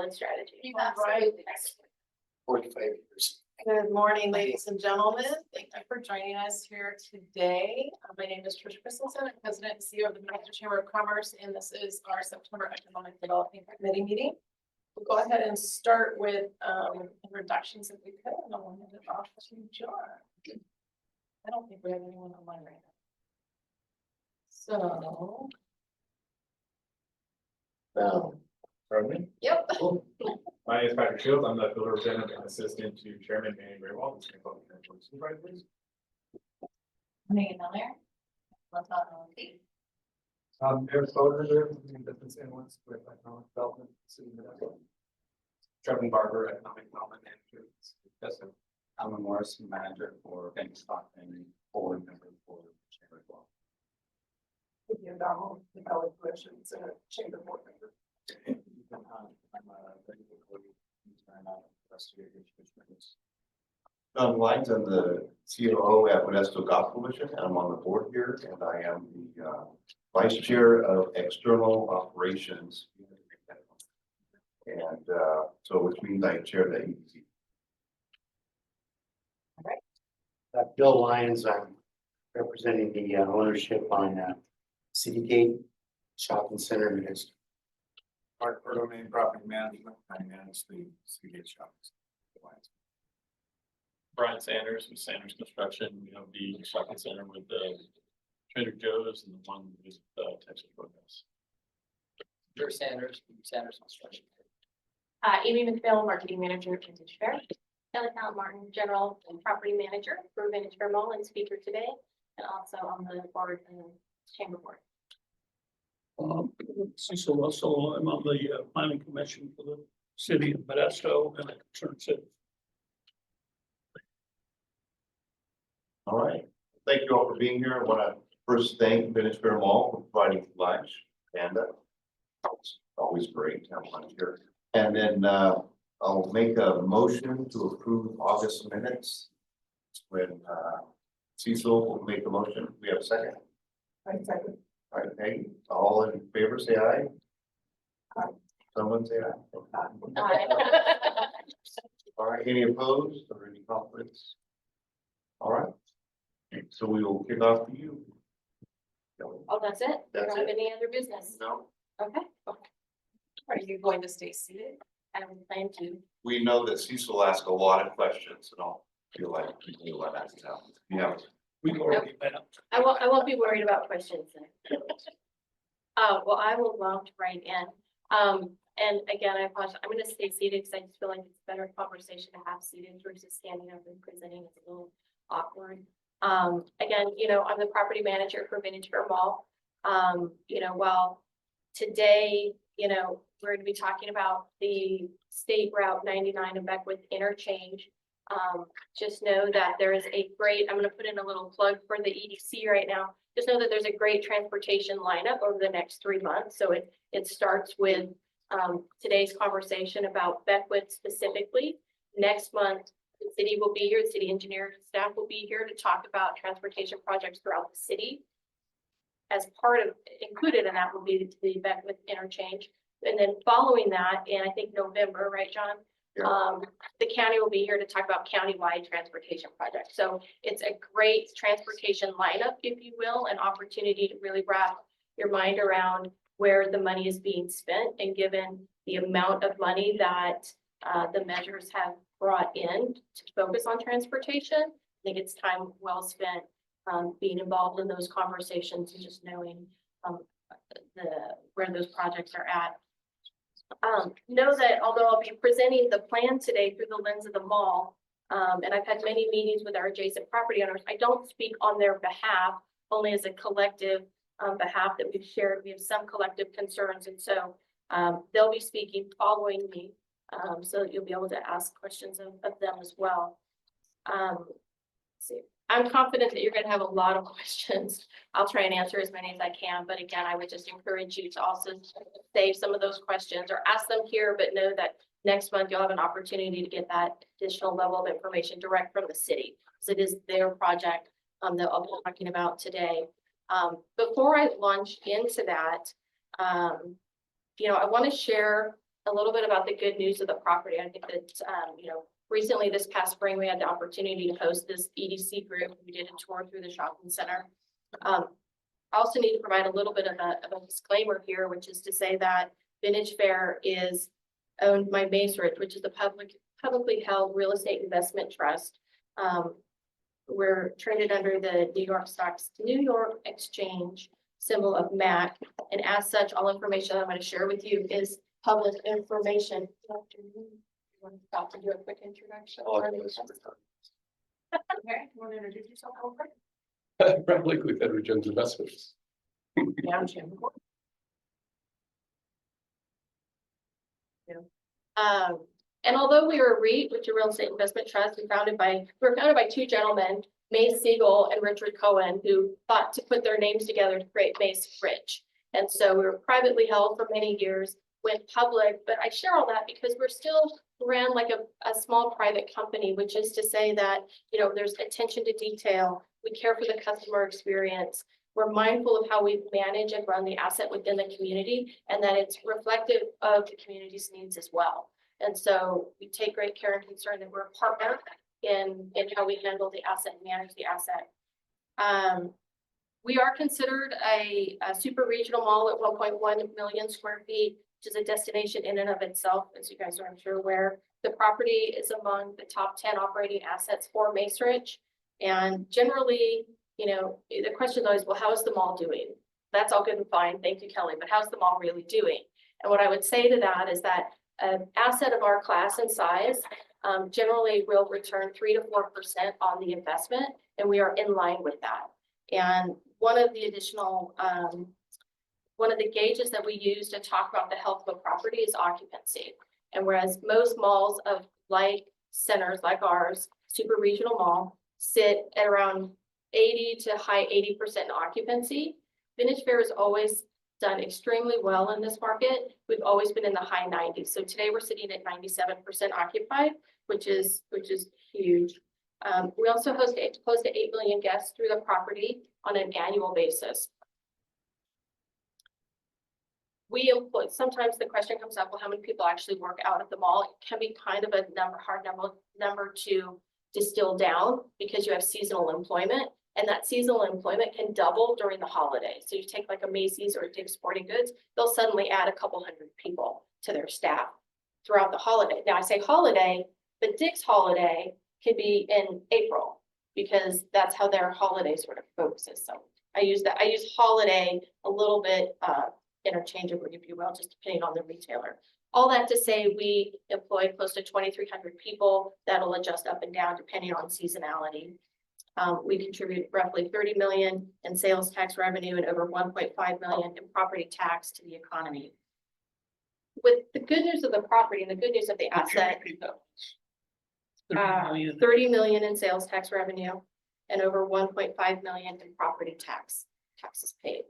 solid strategy. Absolutely. 45 years. Good morning, ladies and gentlemen. Thank you for joining us here today. My name is Tricia Christensen. I'm President and CEO of the Minnesota Chamber of Commerce, and this is our September Economic Development Committee meeting. We'll go ahead and start with introductions if we could, and I'll hand it off to John. I don't think we have anyone online right now. So. Pardon me? Yep. My name is Patrick Shields. I'm the field representative and assistant to Chairman Manny Graywall. Please. Megan Miller. Eric Foder, business analyst with economic development, city of Minnesota. Trevin Barber, economic development manager. Yes, sir. Alan Morrison, manager for Bank Stockton, board member for Chamber as well. Vivian Donald, the Valley Commission's Chamber Board member. John Lyons, I'm the COO at Modesto Golf Coalition, and I'm on the board here, and I am the vice chair of external operations. And so which means I chair the EDC. Bill Lyons, I'm representing the ownership on Citygate Shopping Center in Minnesota. Mark Domain Property Management. I manage the City Shopping. Brian Sanders with Sanders Construction. We have the shopping center with the Trader Joe's and the one with Texas Roadhouse. Drew Sanders, Sanders Construction. Amy McPhail, marketing manager at Vintage Fair. Kelly Martin, general and property manager for Vintage Fair Mall and speaker today, and also on the board and chamber board. Cecil Russell, I'm on the planning commission for the city of Modesto and it concerns it. All right, thank you all for being here. I want to first thank Vintage Fair Mall for providing lunch, and it's always great to have lunch here. And then I'll make a motion to approve August minutes. When Cecil will make a motion, we have a second. I second. All right, Peggy, all in favor, say aye. Aye. Someone say aye. All right, any opposed or any conflicts? All right, so we will kick off to you. Oh, that's it? You That's don't have it. any other business? No, Okay. Are you going to stay seated? I would plan to. we know that Cecil asked a lot of questions, and I'll feel like we can let that out. Yeah, We've already met. I won't be worried about questions then. Well, I will launch right in. And again, I apologize. I'm gonna stay seated because I just feel like it's a better conversation to have seated versus standing up and presenting. It's a little awkward. Again, I'm the property manager for Vintage Fair Mall. While today, we're gonna be talking about the State Route 99 and Beckwith interchange. Just know that there is a great, I'm gonna put in a little plug for the EDC right now. Just know that there's a great transportation lineup over the next 3 months. So it starts with today's conversation about Beckwith specifically. Next month, the city will be here, the city engineer staff will be here to talk about transportation projects throughout the city. As part of, included in that will be the Beckwith interchange. And then following that, in I think November, right, John? Yeah. The county will be here to talk about countywide transportation projects. So it's a great transportation lineup, if you will, an opportunity to really wrap your mind around where the money is being spent. And given the amount of money that the measures have brought in to focus on transportation, I think it's time well spent being involved in those conversations and just knowing where those projects are at. Know that although I'll be presenting the plan today through the lens of the mall, and I've had many meetings with our adjacent property owners, I don't speak on their behalf, only as a collective behalf that we've shared. We have some collective concerns, and so they'll be speaking following me, so that you'll be able to ask questions of them as well. Let's see. I'm confident that you're going to have a lot of questions. I'll try and answer as many as I can, but again, I would just encourage you to also save some of those questions or ask them here, but know that next month you'll have an opportunity to get that additional level of information direct from the city. So it is their project that I'll be talking about today. Before I launch into that, I want to share a little bit about the good news of the property. I think that, recently this past spring, we had the opportunity to host this EDC group. We did a tour through the shopping center. I also need to provide a little bit of a disclaimer here, which is to say that Vintage Fair is owned by Macerich, which is a publicly held real estate investment trust. We're traded under the New York Exchange symbol of MAC. And as such, all information I'm going to share with you is public information. Good afternoon. You want to stop and do a quick introduction? Okay, you want to introduce yourself real quick? Probably with Edward Jones Investments. Yeah, I'm Shannon. And although we are a REIT, which is a real estate investment trust, we were founded by two gentlemen, Mace Siegel and Richard Cohen, who thought to put their names together to create Mace Rich. And so we were privately held for many years, went public, but I share all that because we're still ran like a small private company, which is to say that, there's attention to detail. We care for the customer experience. We're mindful of how we manage and run the asset within the community, and that it's reflective of the community's needs as well. And so we take great care and concern that we're a partner in how we handle the asset and manage the asset. We are considered a super regional mall at 1.1 million square feet, which is a destination in and of itself, as you guys are, I'm sure, aware. The property is among the top 10 operating assets for Macerich. And generally, the question is always, well, how is the mall doing? That's all good and fine. Thank you, Kelly. But how's the mall really doing? And what I would say to that is that an asset of our class and size generally will return 3 to 4% on the investment, and we are in line with that. And one of the gauges that we use to talk about the health of a property is occupancy. And whereas most malls of like centers like ours, super regional mall, sit at around 80 to high 80% occupancy, Vintage Fair has always done extremely well in this market. We've always been in the high 90s. So today we're sitting at 97% occupied, which is huge. We also host close to 8 million guests through the property on an annual basis. Sometimes the question comes up, well, how many people actually work out at the mall? It can be kind of a hard number to distill down because you have seasonal employment, and that seasonal employment can double during the holidays. So you take like a Macy's or a Dick's Sporting Goods, they'll suddenly add a couple hundred people to their staff throughout the holiday. Now I say holiday, but Dick's holiday could be in April because that's how their holiday sort of focuses. So I use holiday a little bit interchangeably, if you will, just depending on the retailer. All that to say, we employ close to 2,300 people. That'll adjust up and down depending on seasonality. We contribute roughly 30 million in sales tax revenue and over 1.5 million in property tax to the economy. With the good news of the property and the good news of the asset, 30 million in sales tax revenue and over 1.5 million in property taxes paid.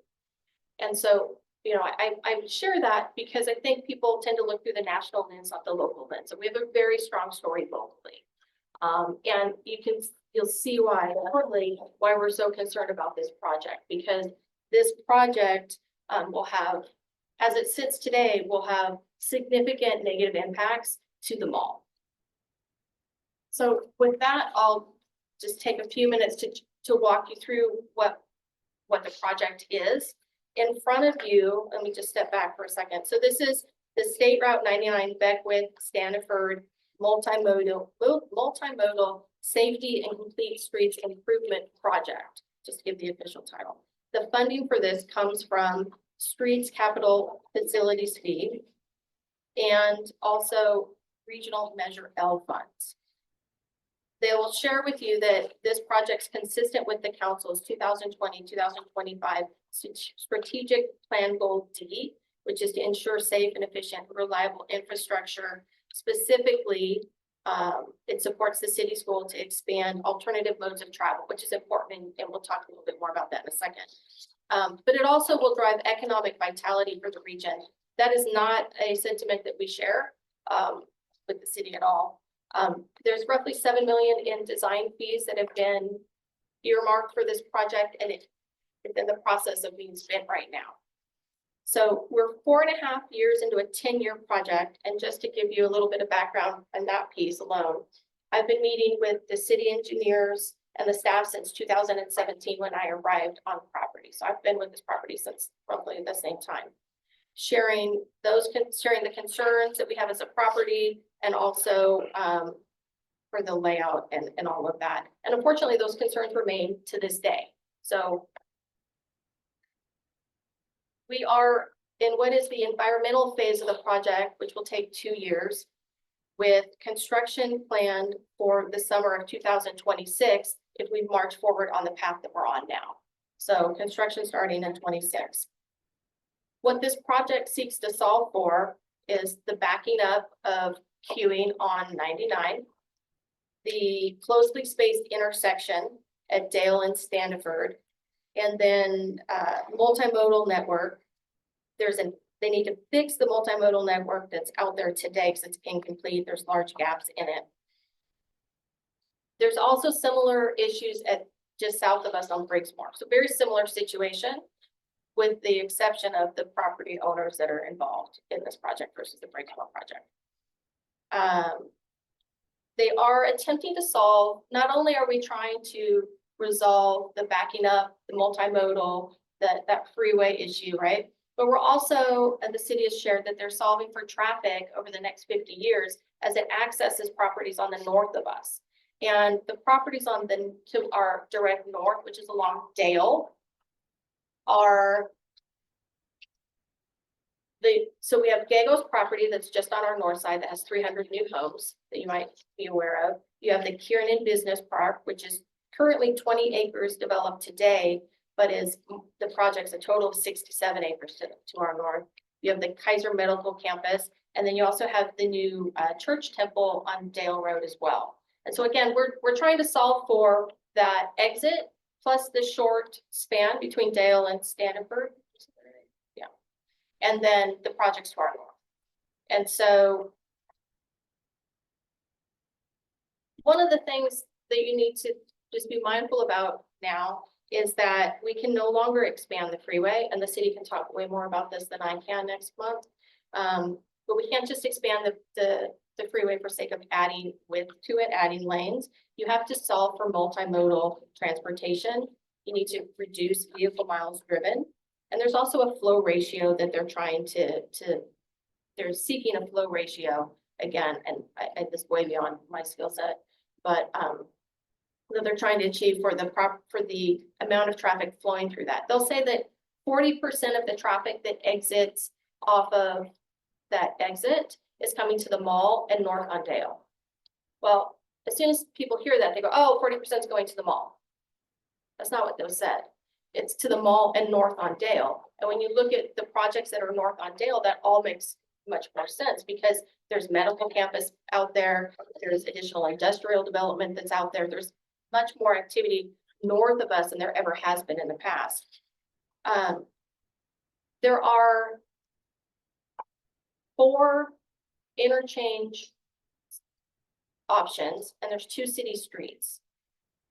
And so, I share that because I think people tend to look through the national lens, not the local lens. So we have a very strong story locally. And you'll see why we're so concerned about this project, because this project will have, as it sits today, will have significant negative impacts to the mall. So with that, I'll just take a few minutes to walk you through what the project is. In front of you, let me just step back for a second. So this is the State Route 99 Beckwith Stanford multimodal safety and complete streets improvement project, just to give the official title. The funding for this comes from Streets Capital Facilities Fee and also Regional Measure L funds. They will share with you that this project's consistent with the council's 2020-2025 strategic plan goal D, which is to ensure safe and efficient, reliable infrastructure. Specifically, it supports the city's goal to expand alternative modes of travel, which is important, and we'll talk a little bit more about that in a second. But it also will drive economic vitality for the region. That is not a sentiment that we share with the city at all. There's roughly 7 million in design fees that have been earmarked for this project, and it's in the process of being spent right now. So we're 4.5 years into a 10-year project, and just to give you a little bit of background on that piece alone, I've been meeting with the city engineers and the staff since 2017 when I arrived on the property. So I've been with this property since roughly the same time. Sharing the concerns that we have as a property and also for the layout and all of that. And unfortunately, those concerns remain to this day. So we are in what is the environmental phase of the project, which will take 2 years, with construction planned for the summer of 2026 if we march forward on the path that we're on now. So construction starting in 26. What this project seeks to solve for is the backing up of queuing on 99, the closely spaced intersection at Dale and Standiford, and then multimodal network. They need to fix the multimodal network that's out there today because it's incomplete. There's large gaps in it. There's also similar issues at just south of us on Briggsmore. So very similar situation, with the exception of the property owners that are involved in this project versus the Briggsmore project. They are attempting to solve, not only are we trying to resolve the backing up, the multimodal, that freeway issue, right? But we're also, and the city has shared that they're solving for traffic over the next 50 years as it accesses properties on the north of us. And the properties to our direct north, which is along Dale, so we have Gago's property that's just on our north side that has 300 new homes that you might be aware of. You have the Kiernan Business Park, which is currently 20 acres developed today, but the project's a total of 67 acres to our north. You have the Kaiser Medical Campus, and then you also have the new church temple on Dale Road as well. And so again, we're trying to solve for that exit plus the short span between Dale and Standiford. Yeah. And then the projects to our north. And so one of the things that you need to just be mindful about now is that we can no longer expand the freeway, and the city can talk way more about this than I can next month. But we can't just expand the freeway for sake of adding width to it, adding lanes. You have to solve for multimodal transportation. You need to reduce vehicle miles driven. And there's also a flow ratio that they're trying they're seeking a flow ratio again, and this way beyond my skill set, but that they're trying to achieve for the amount of traffic flowing through that. They'll say that 40% of the traffic that exits off of that exit is coming to the mall and north on Dale. Well, as soon as people hear that, they go, oh, 40% is going to the mall. That's not what those said. It's to the mall and north on Dale. And when you look at the projects that are north on Dale, that all makes much more sense because there's medical campus out there. There's additional industrial development that's out there. There's much more activity north of us than there ever has been in the past. There are 4 interchange options, and there's 2 city streets,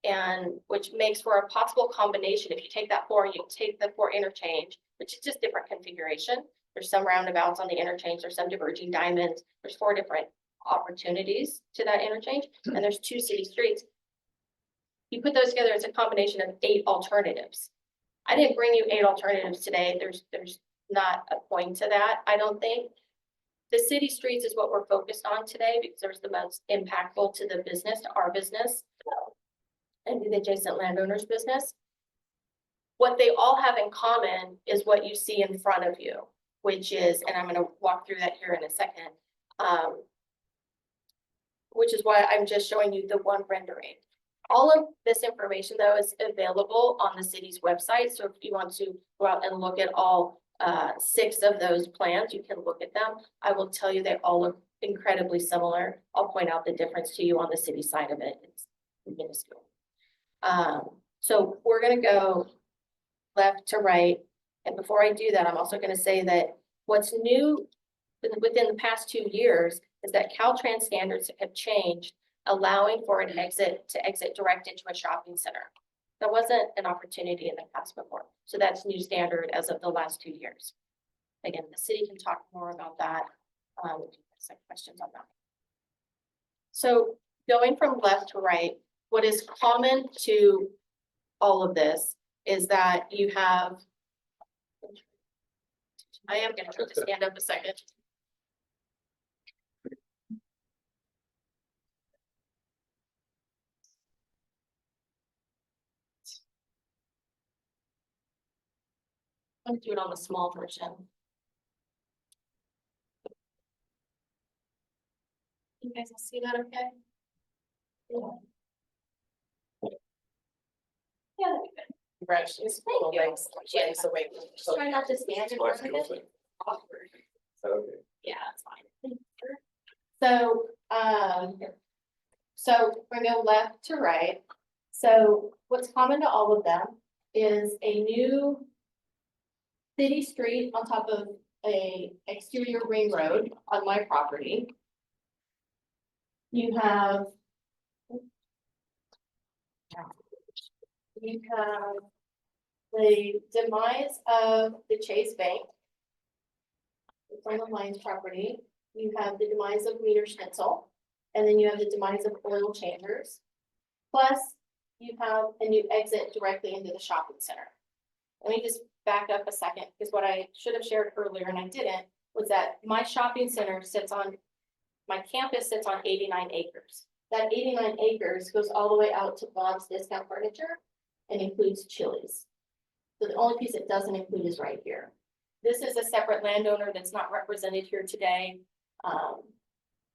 and which makes for a possible combination. If you take that 4, you take the 4 interchange, which is just different configuration. There's some roundabouts on the interchange. There's some diverging diamonds. There's 4 different opportunities to that interchange, and there's 2 city streets. You put those together, it's a combination of 8 alternatives. I didn't bring you 8 alternatives today. There's not a point to that, I don't think. The city streets is what we're focused on today because there's the most impactful to the business, to our business, and the adjacent landowners' business. What they all have in common is what you see in front of you, which is, and I'm going to walk through that here in a second, which is why I'm just showing you the one rendering. All of this information, though, is available on the city's website. So if you want to go out and look at all 6 of those plans, you can look at them. I will tell you they all look incredibly similar. I'll point out the difference to you on the city side of it. It's minuscule. So we're going to go left to right. And before I do that, I'm also going to say that what's new within the past 2 years is that Caltrans standards have changed, allowing for an exit direct into a shopping center. That wasn't an opportunity in the past before. So that's new standard as of the last 2 years. again, the city can talk more about that. Some questions on that. So going from left to right, what is common to all of this is that you have. I am gonna try to stand up a second. I'm gonna do it on the small version. You guys will see that okay? Yeah, that'd be good. Congratulations. Thank you. Legs away. Just try not to stand in front of it. Okay. Yeah, that's fine. So, so we're gonna go left to right. So what's common to all of them is a new city street on top of a exterior ring road on my property. You have the demise of the Chase Bank. It's on the Lions property. You have the demise of Meter Schnitzel, and then you have the demise of Oil Changers. Plus, you have a new exit directly into the shopping center. Let me just back up a second, because what I should have shared earlier and I didn't, was that my shopping center sits on, my campus sits on 89 acres. That 89 acres goes all the way out to Bob's Discount Furniture and includes Chili's. So the only piece it doesn't include is right here. This is a separate landowner that's not represented here today.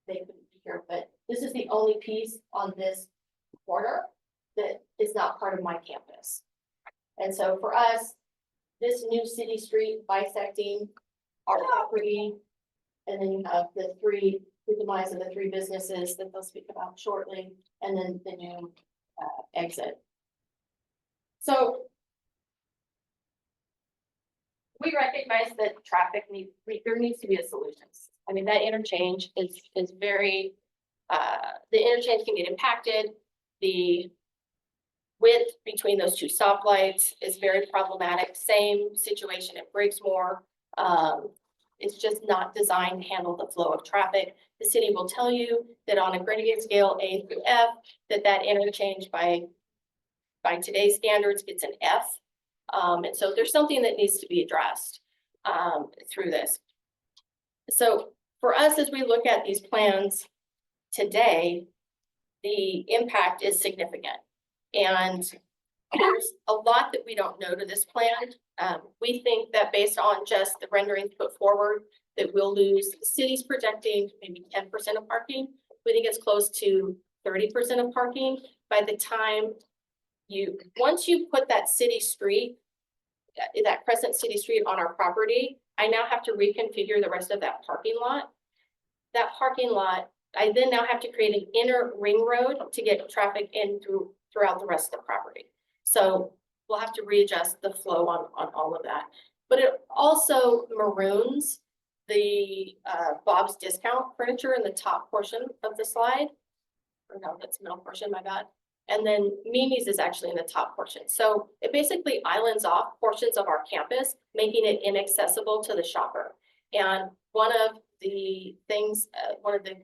They couldn't be here, but this is the only piece on this corner that is not part of my campus. And so for us, this new city street bisecting our property, and then you have the demise of the three businesses that they'll speak about shortly, and then the new exit. So we recognize that there needs to be a solution. I mean, that interchange is very, the interchange can get impacted. The width between those two stoplights is very problematic. Same situation at Briggsmore. It's just not designed to handle the flow of traffic. The city will tell you that on a gradient scale A through F, that interchange by today's standards gets an F. And so there's something that needs to be addressed through this. So for us, as we look at these plans today, the impact is significant. And there's a lot that we don't know to this plan. We think that based on just the renderings put forward, that we'll lose, the city's projecting maybe 10% of parking. We think it's close to 30% of parking by the time once you put that city street, that Crescent City Street on our property, I now have to reconfigure the rest of that parking lot. That parking lot, I then now have to create an inner ring road to get traffic in throughout the rest of the property. So we'll have to readjust the flow on all of that. But it also maroons the Bob's Discount Furniture in the top portion of the slide. Or no, that's middle portion, my bad. And then Mimi's is actually in the top portion. So it basically islands off portions of our campus, making it inaccessible to the shopper. And one of the things, one of the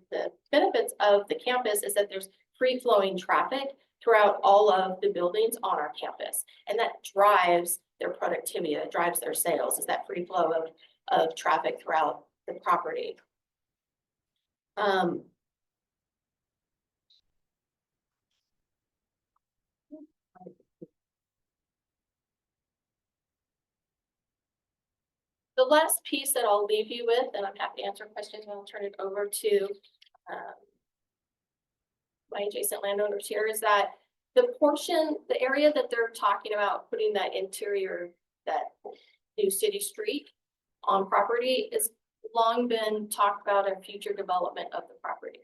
benefits of the campus is that there's free flowing traffic throughout all of the buildings on our campus. And that drives their productivity, that drives their sales, is that free flow of traffic throughout the property. The last piece that I'll leave you with, and I'm happy to answer questions, and I'll turn it over to my adjacent landowners here, is that the area that they're talking about putting that interior, that new city street on property has long been talked about in future development of the property.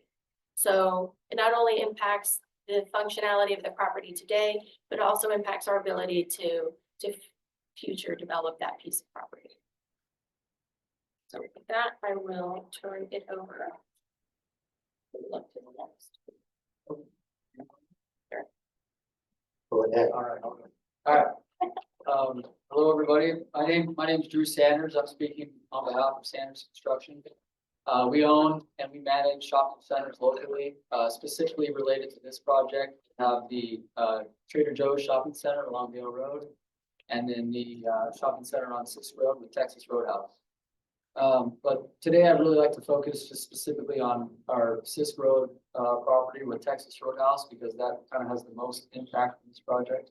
So it not only impacts the functionality of the property today, but also impacts our ability to future develop that piece of property. So with that, I will turn it over. Look to the next. Go ahead. All right. All right. Hello, everybody. My name is Drew Sanders. I'm speaking on on behalf of Sanders Construction. We own and we manage shopping centers locally, specifically related to this project. We have the Trader Joe's Shopping Center along Vale Road, and then the shopping center on Sixth Road with Texas Roadhouse. But today I'd really like to focus just specifically on our Sisk Road property with Texas Roadhouse, because that kind of has the most impact on this project.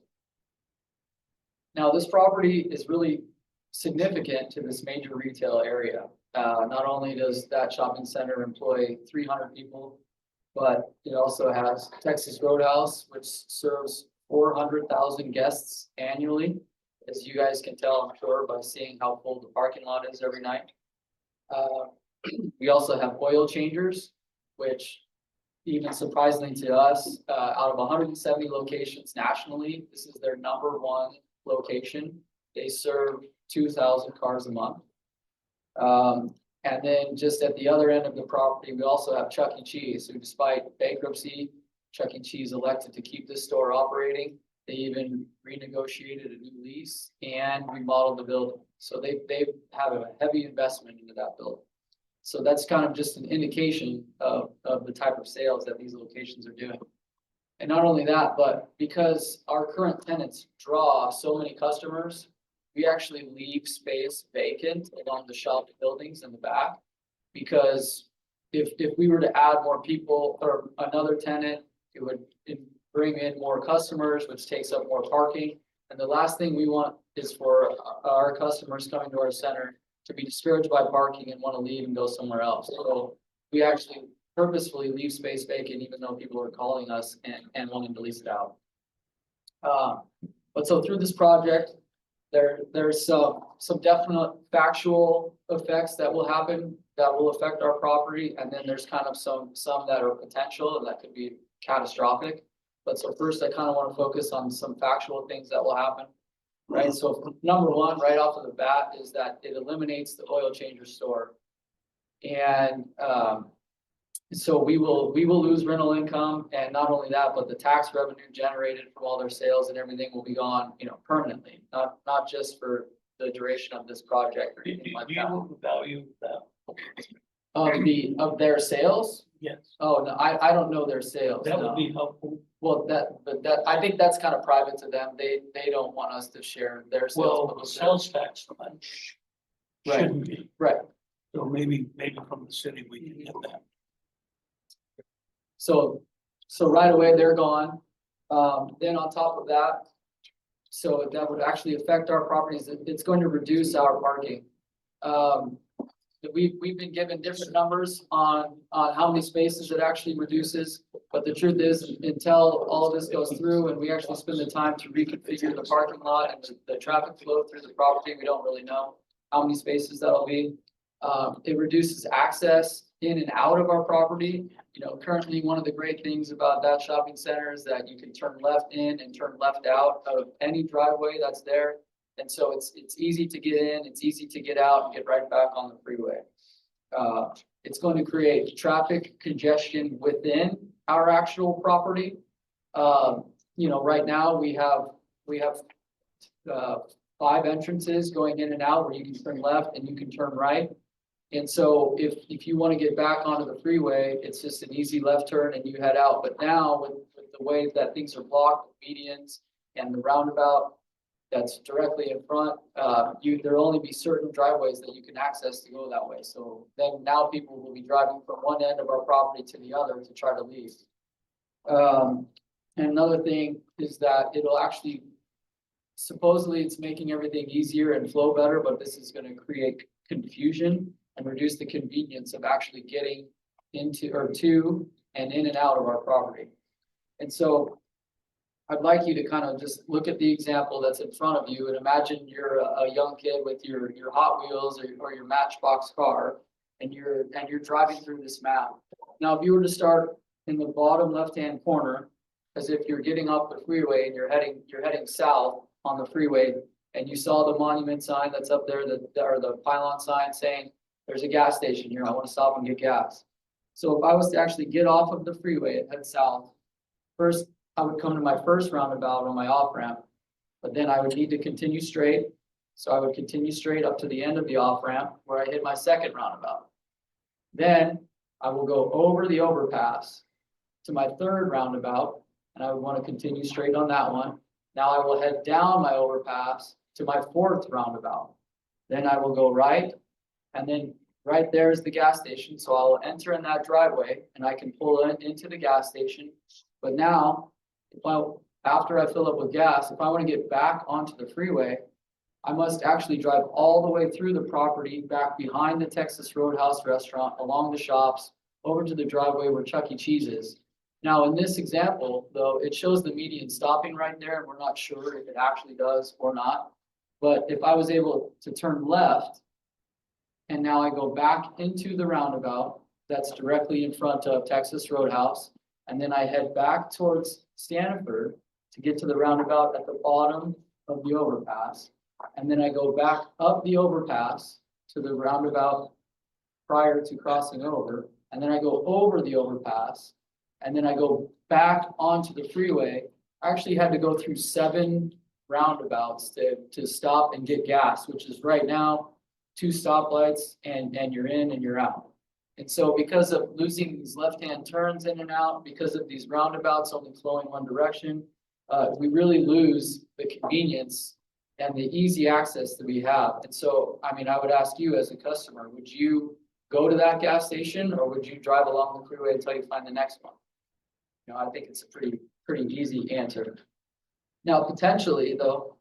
Now, this property is really significant to this major retail area. Not only does that shopping center employ 300 people, but it also has Texas Roadhouse, which serves 400,000 guests annually. As you guys can tell, I'm sure, by seeing how full the parking lot is every night. We also have oil changers, which, even surprisingly to us, out of 170 locations nationally, this is their #1 location. They serve 2,000 cars a month. And then just at the other end of the property, we also have Chuck E. Cheese, who, despite bankruptcy, Chuck E. Cheese elected to keep this store operating. They even renegotiated a new lease and remodeled the building. So they have a heavy investment into that building. So that's kind of just an indication of the type of sales that these locations are doing. And not only that, but because our current tenants draw so many customers, we actually leave space vacant along the shop buildings in the back. Because if we were to add more people or another tenant, it would bring in more customers, which takes up more parking. And the last thing we want is for our customers coming to our center to be discouraged by parking and want to leave and go somewhere else. So we actually purposefully leave space vacant, even though people are calling us and wanting to lease it out. But so through this project, there's some definite factual effects that will happen that will affect our property. And then there's kind of some that are potential and that could be catastrophic. But so first, I kind of want to focus on some factual things that will happen, right? So #1, right off of the bat, is that it eliminates the oil changer store. And so we will lose rental income, and not only that, but the tax revenue generated from all their sales and everything will be gone, permanently, not just for the duration of this project or Do anything like you that. know the value of that? Of their sales? Yes, Oh, no, I don't know their sales. that no. would be helpful. Well, I think that's kind of private to them. They don't want us to share their sales. Well, but the with sales tax fund Right. shouldn't be. them. Right. So maybe from the city, we can get that. So right away, they're gone. Then on top of that, so that would actually affect our properties. It's going to reduce our parking. We've been given different numbers on how many spaces it actually reduces. But the truth is, until all of this goes through and we actually spend the time to reconfigure the parking lot and the traffic flow through the property, we don't really know how many spaces that'll be. It reduces access in and out of our property. Currently, one of the great things about that shopping center is that you can turn left in and turn left out of any driveway that's there. And so it's easy to get in, it's easy to get out and get right back on the freeway. It's going to create traffic congestion within our actual property. Right now we have 5 entrances going in and out where you can turn left and you can turn right. And so if you want to get back onto the freeway, it's just an easy left turn and you head out. But now with the way that things are blocked, medians and the roundabout that's directly in front, there'll only be certain driveways that you can access to go that way. So then now people will be driving from one end of our property to the other to try to leave. And another thing is that it'll actually, supposedly it's making everything easier and flow better, but this is going to create confusion and reduce the convenience of actually getting into or to and in and out of our property. And so I'd like you to kind of just look at the example that's in front of you and imagine you're a young kid with your Hot Wheels or your Matchbox car, and you're driving through this map. Now, if you were to start in the bottom left-hand corner, as if you're getting off the freeway and you're heading south on the freeway, and you saw the monument sign that's up there, or the pylon sign saying there's a gas station here, I want to stop and get gas. So if I was to actually get off of the freeway and head south, first I would come to my first roundabout on my off ramp, but then I would need to continue straight. So I would continue straight up to the end of the off ramp where I hit my second roundabout. Then I will go over the overpass to my third roundabout, and I would want to continue straight on that one. Now I will head down my overpass to my fourth roundabout. Then I will go right, and then right there is the gas station, so I'll enter in that driveway and I can pull into the gas station. But now, after I fill up with gas, if I want to get back onto the freeway, I must actually drive all the way through the property, back behind the Texas Roadhouse restaurant, along the shops, over to the driveway where Chuck E. Cheese is. Now, in this example, though, it shows the median stopping right there, and we're not sure if it actually does or not. But if I was able to turn left, and now I go back into the roundabout that's directly in front of Texas Roadhouse, and then I head back towards Stanford to get to the roundabout at the bottom of the overpass. And then I go back up the overpass to the roundabout prior to crossing over, and then I go over the overpass, and then I go back onto the freeway. I actually had to go through 7 roundabouts to stop and get gas, which is right now 2 stoplights and you're in and you're out. And so because of losing these left-hand turns in and out, because of these roundabouts only flowing one direction, we really lose the convenience and the easy access that we have. And so, I mean, I would ask you as a customer, would you go to that gas station or would you drive along the freeway until you find the next one? You know, I think it's a pretty easy answer. Now, potentially though,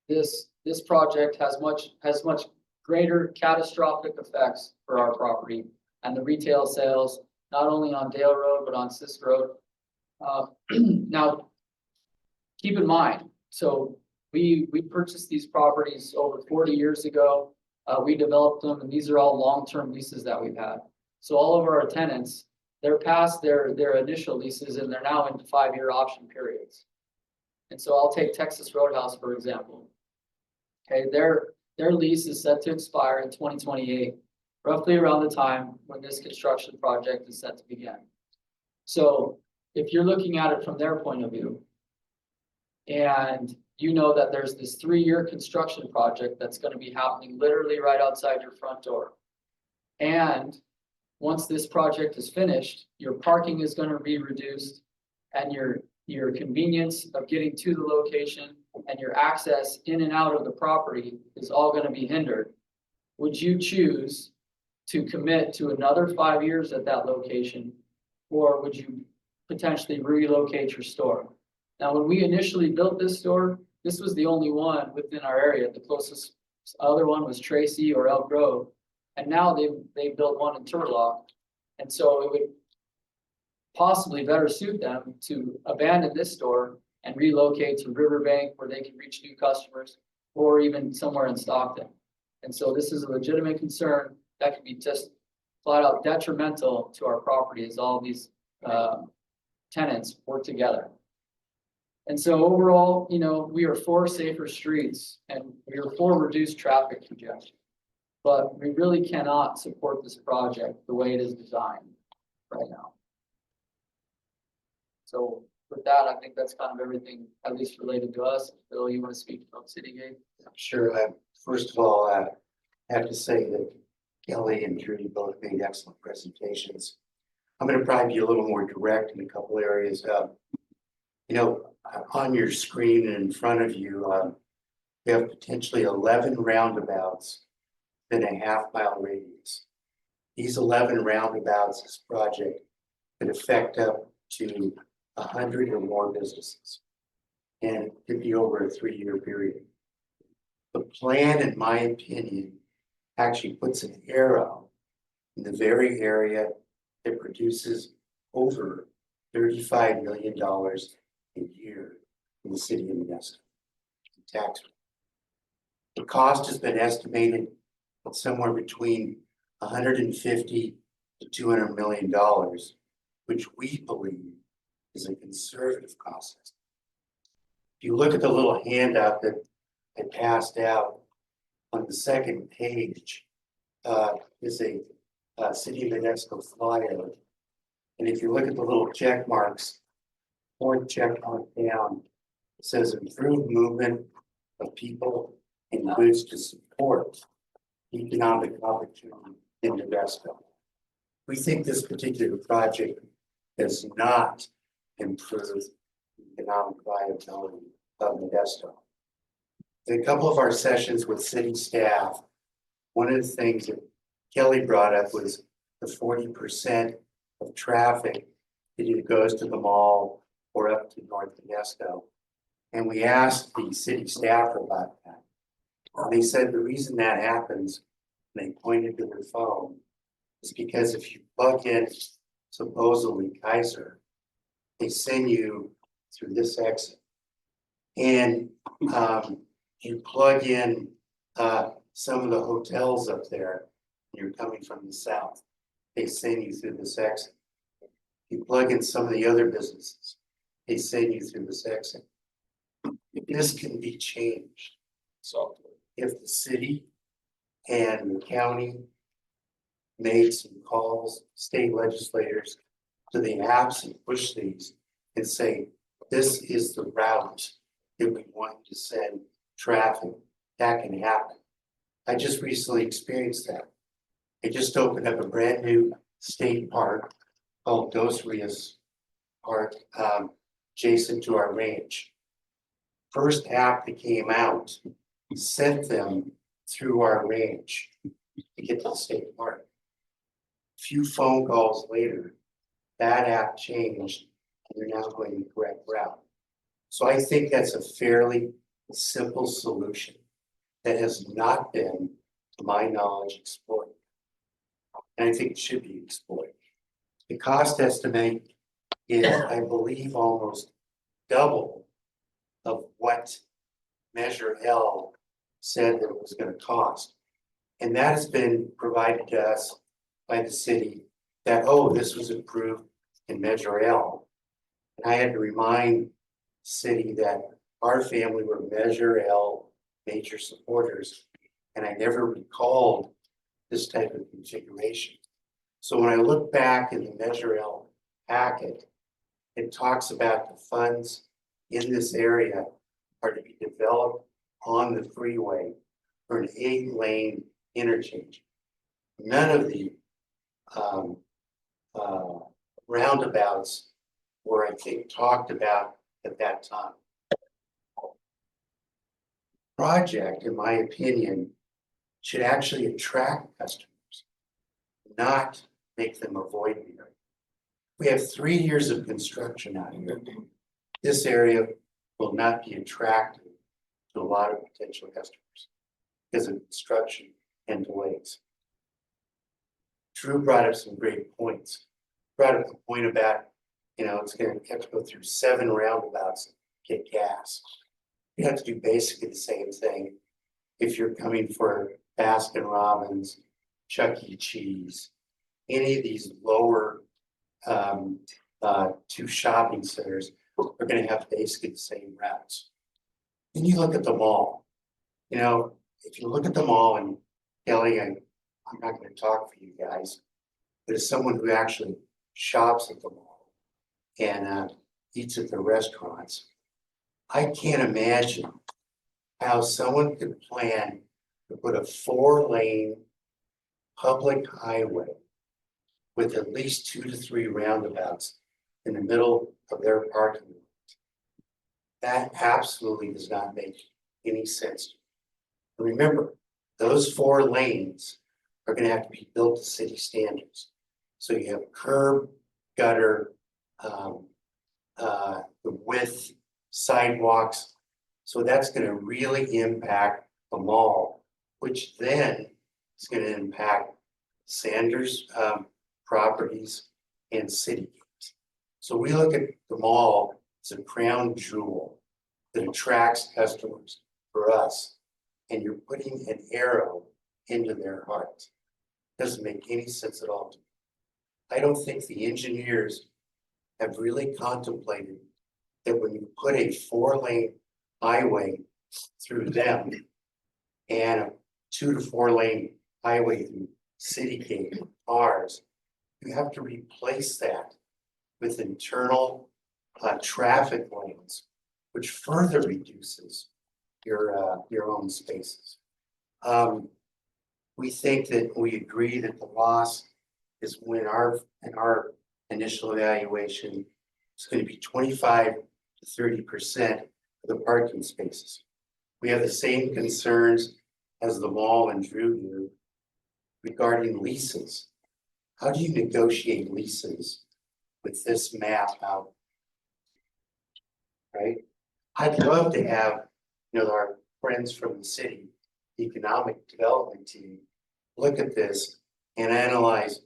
this project has much greater catastrophic effects for our property and the retail sales, not only on Dale Road, but on Sis Road. Now, keep in mind, so we purchased these properties over 40 years ago. We developed them, and these are all long-term leases that we've had. So all of our tenants, they're past their initial leases and they're now into 5-year option periods. And so I'll take Texas Roadhouse, for example. Okay, their lease is set to expire in 2028, roughly around the time when this construction project is set to begin. So if you're looking at it from their point of view, and you know that there's this 3-year construction project that's going to be happening literally right outside your front door. And once this project is finished, your parking is going to be reduced, and your convenience of getting to the location and your access in and out of the property is all going to be hindered. Would you choose to commit to another 5 years at that location, or would you potentially relocate your store? Now, when we initially built this store, this was the only one within our area. The closest other one was Tracy or Elk Grove. And now they built one in Turlock. And so it would possibly better suit them to abandon this store and relocate to Riverbank where they can reach new customers, or even somewhere in Stockton. And so this is a legitimate concern that could be just flat out detrimental to our property as all these tenants work together. And so overall, you know, we are for safer streets and we are for reduced traffic congestion. But we really cannot support this project the way it is designed right now. So with that, I think that's kind of everything, at least related to us. Bill, you want to speak about Citygate? Sure. First of all, I have to say that Kelly and Judy both made excellent presentations. I'm going to probably be a little more direct in a couple areas. You know, on your screen and in front of you, we have potentially 11 roundabouts in a half-mile radius. These 11 roundabouts, this project could affect up to 100 or more businesses, and it could be over a 3-year period. The plan, in my opinion, actually puts an arrow in the very area that produces over $35 million a year in the city of Modesto in tax. The cost has been estimated at somewhere between $150 to $200 million, which we believe is a conservative cost estimate. If you look at the little handout that I passed out on the second page, is a City of Modesto flyover. And if you look at the little check marks, 4th check mark down, it says improved movement of people and goods to support economic opportunity in Modesto. We think this particular project does not improve economic viability of Modesto. In a couple of our sessions with city staff, one of the things that Kelly brought up was the 40% of traffic that either goes to the mall or up to North Modesto. And we asked the city staff about that. They said the reason that happens, and they pointed to their phone, is because if you plug in supposedly Kaiser, they send you through this exit. And you plug in some of the hotels up there, and you're coming from the south, they send you through this exit. You plug in some of the other businesses, they send you through this exit. This can be changed. So, If the city and the county made some calls, state legislators, to the apps and push these and say, this is the route that we want to send traffic, that can happen. I just recently experienced that. I just opened up a brand new state park called Dos Rios Park, adjacent to our range. First app that came out sent them through our range to get to the state park. Few phone calls later, that app changed and they're now going the correct route. So I think that's a fairly simple solution that has not been, to my knowledge, exploited. And I think it should be exploited. The cost estimate is, I believe, almost double of what Measure L said that it was going to cost. And that has been provided to us by the city that, oh, this was approved in Measure L. And I had to remind the city that our family were Measure L major supporters, and I never recalled this type of configuration. So when I look back in the Measure L packet, it talks about the funds in this area are to be developed on the freeway for an 8-lane interchange. None of the roundabouts were, I think, talked about at that time. Project, in my opinion, should actually attract customers, not make them avoid it. We have 3 years of construction out here. This area will not be attractive to a lot of potential customers because of construction and delays. Drew brought up some great points. Brought up the point about, it's going to have to go through 7 roundabouts to get gas. You have to do basically the same thing if you're coming for Baskin Robbins, Chuck E. Cheese, any of these lower 2 shopping centers are going to have basically the same routes. Then you look at the mall. If you look at the mall, and Kelly, I'm not going to talk for you guys, but as someone who actually shops at the mall and eats at the restaurants, I can't imagine how someone could plan to put a 4-lane public highway with at least 2 to 3 roundabouts in the middle of their parking lot. That absolutely does not make any sense. Remember, those 4 lanes are going to have to be built to city standards. So you have curb, gutter, the width, sidewalks. So that's going to really impact the mall, which then is going to impact Sanders properties and city gates. So we look at the mall as a crown jewel that attracts customers for us, and you're putting an arrow into their hearts. Doesn't make any sense at all to me. I don't think the engineers have really contemplated that when you put a 4-lane highway through them and a 2 to 4 lane highway through city gate cars, you have to replace that with internal traffic lanes, which further reduces your own spaces. We think that we agree that the loss is when in our initial evaluation, it's going to be 25 to 30% of the parking spaces. We have the same concerns as the mall and Drew do regarding leases. How do you negotiate leases with this map out? Right? I'd love to have, our friends from the city economic development team look at this and analyze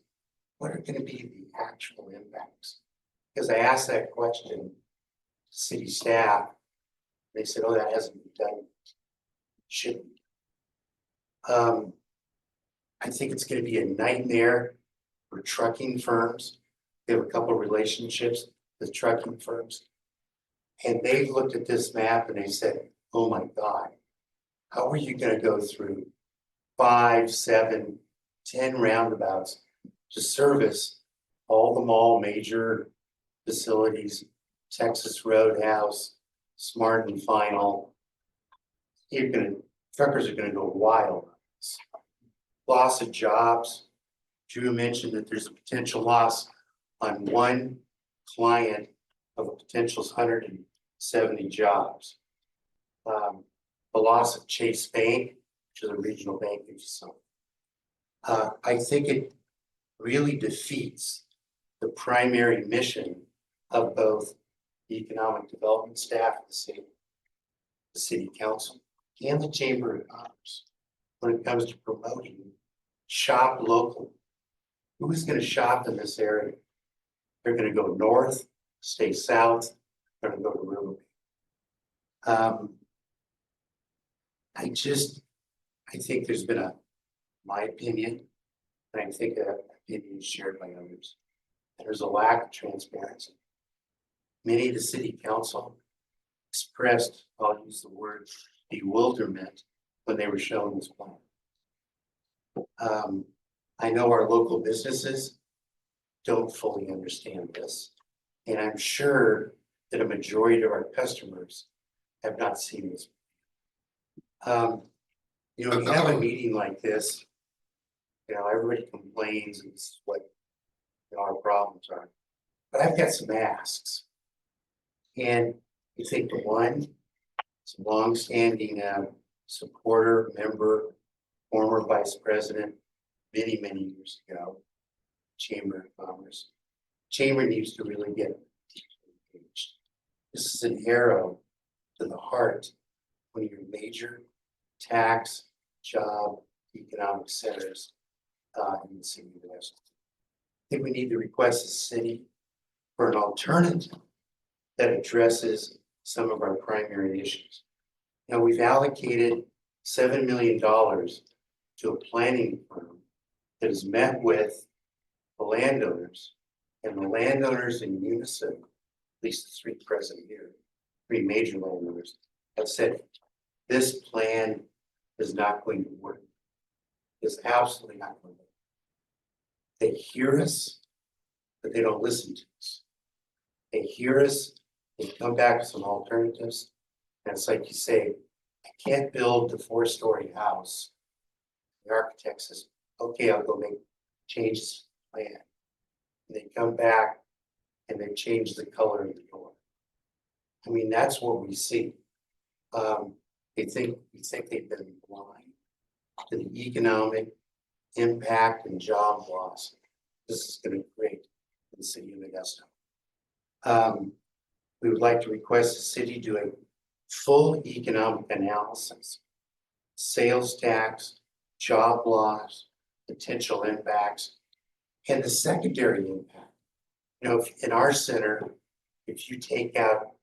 what are going to be the actual impacts. Because I asked that question to city staff, they said, oh, that hasn't been done. Shouldn't. I think it's going to be a nightmare for trucking firms. We have a couple of relationships with trucking firms. And they've looked at this map and they said, oh my God, how are you going to go through 5, 7, 10 roundabouts to service all the mall major facilities, Texas Roadhouse, Smart and Final? Truckers are gonna go wild. Loss of jobs. Drew mentioned that there's a potential loss on one client of a potential 170 jobs. The loss of Chase Bank, which is a regional banking facility. I think it really defeats the primary mission of both the economic development staff of the city council, and the Chamber of Commerce when it comes to promoting shop local. Who is going to shop in this area? They're going to go north, stay south, they're going to go to Riverview. I think there's been my opinion, and I think that opinion is shared by others. There's a lack of transparency. Many of the city council expressed, I'll use the word bewilderment, when they were shown this plan. I know our local businesses don't fully understand this, and I'm sure that a majority of our customers have not seen this. We have a meeting like this, everybody complains and this is what our problems are. But I've got some asks. And I think the one, it's a longstanding supporter, member, former vice president, many years ago, Chamber of Commerce. Chamber needs to really get engaged. This is an arrow to the heart when your major tax, job, economic centers in the city of West. I think we need to request the city for an alternative that addresses some of our primary issues. Now, we've allocated $7 million to a planning firm that has met with the landowners, and the landowners in unison, at least the 3 present here, 3 major landowners, have said this plan is not going to work. It's absolutely not going to work. They hear us, but they don't listen to us. They hear us, they come back with some alternatives. And it's like you say, I can't build the 4-story house. The architect says, okay, I'll go make changes to the plan. And they come back and they change the color of the door. I mean, that's what we see. We think they've been blind to the economic impact and job loss this is going to create in the city of Modesto. We would like to request the city do a full economic analysis, sales tax, job loss, potential impacts, and the secondary impact. In our center, if you take out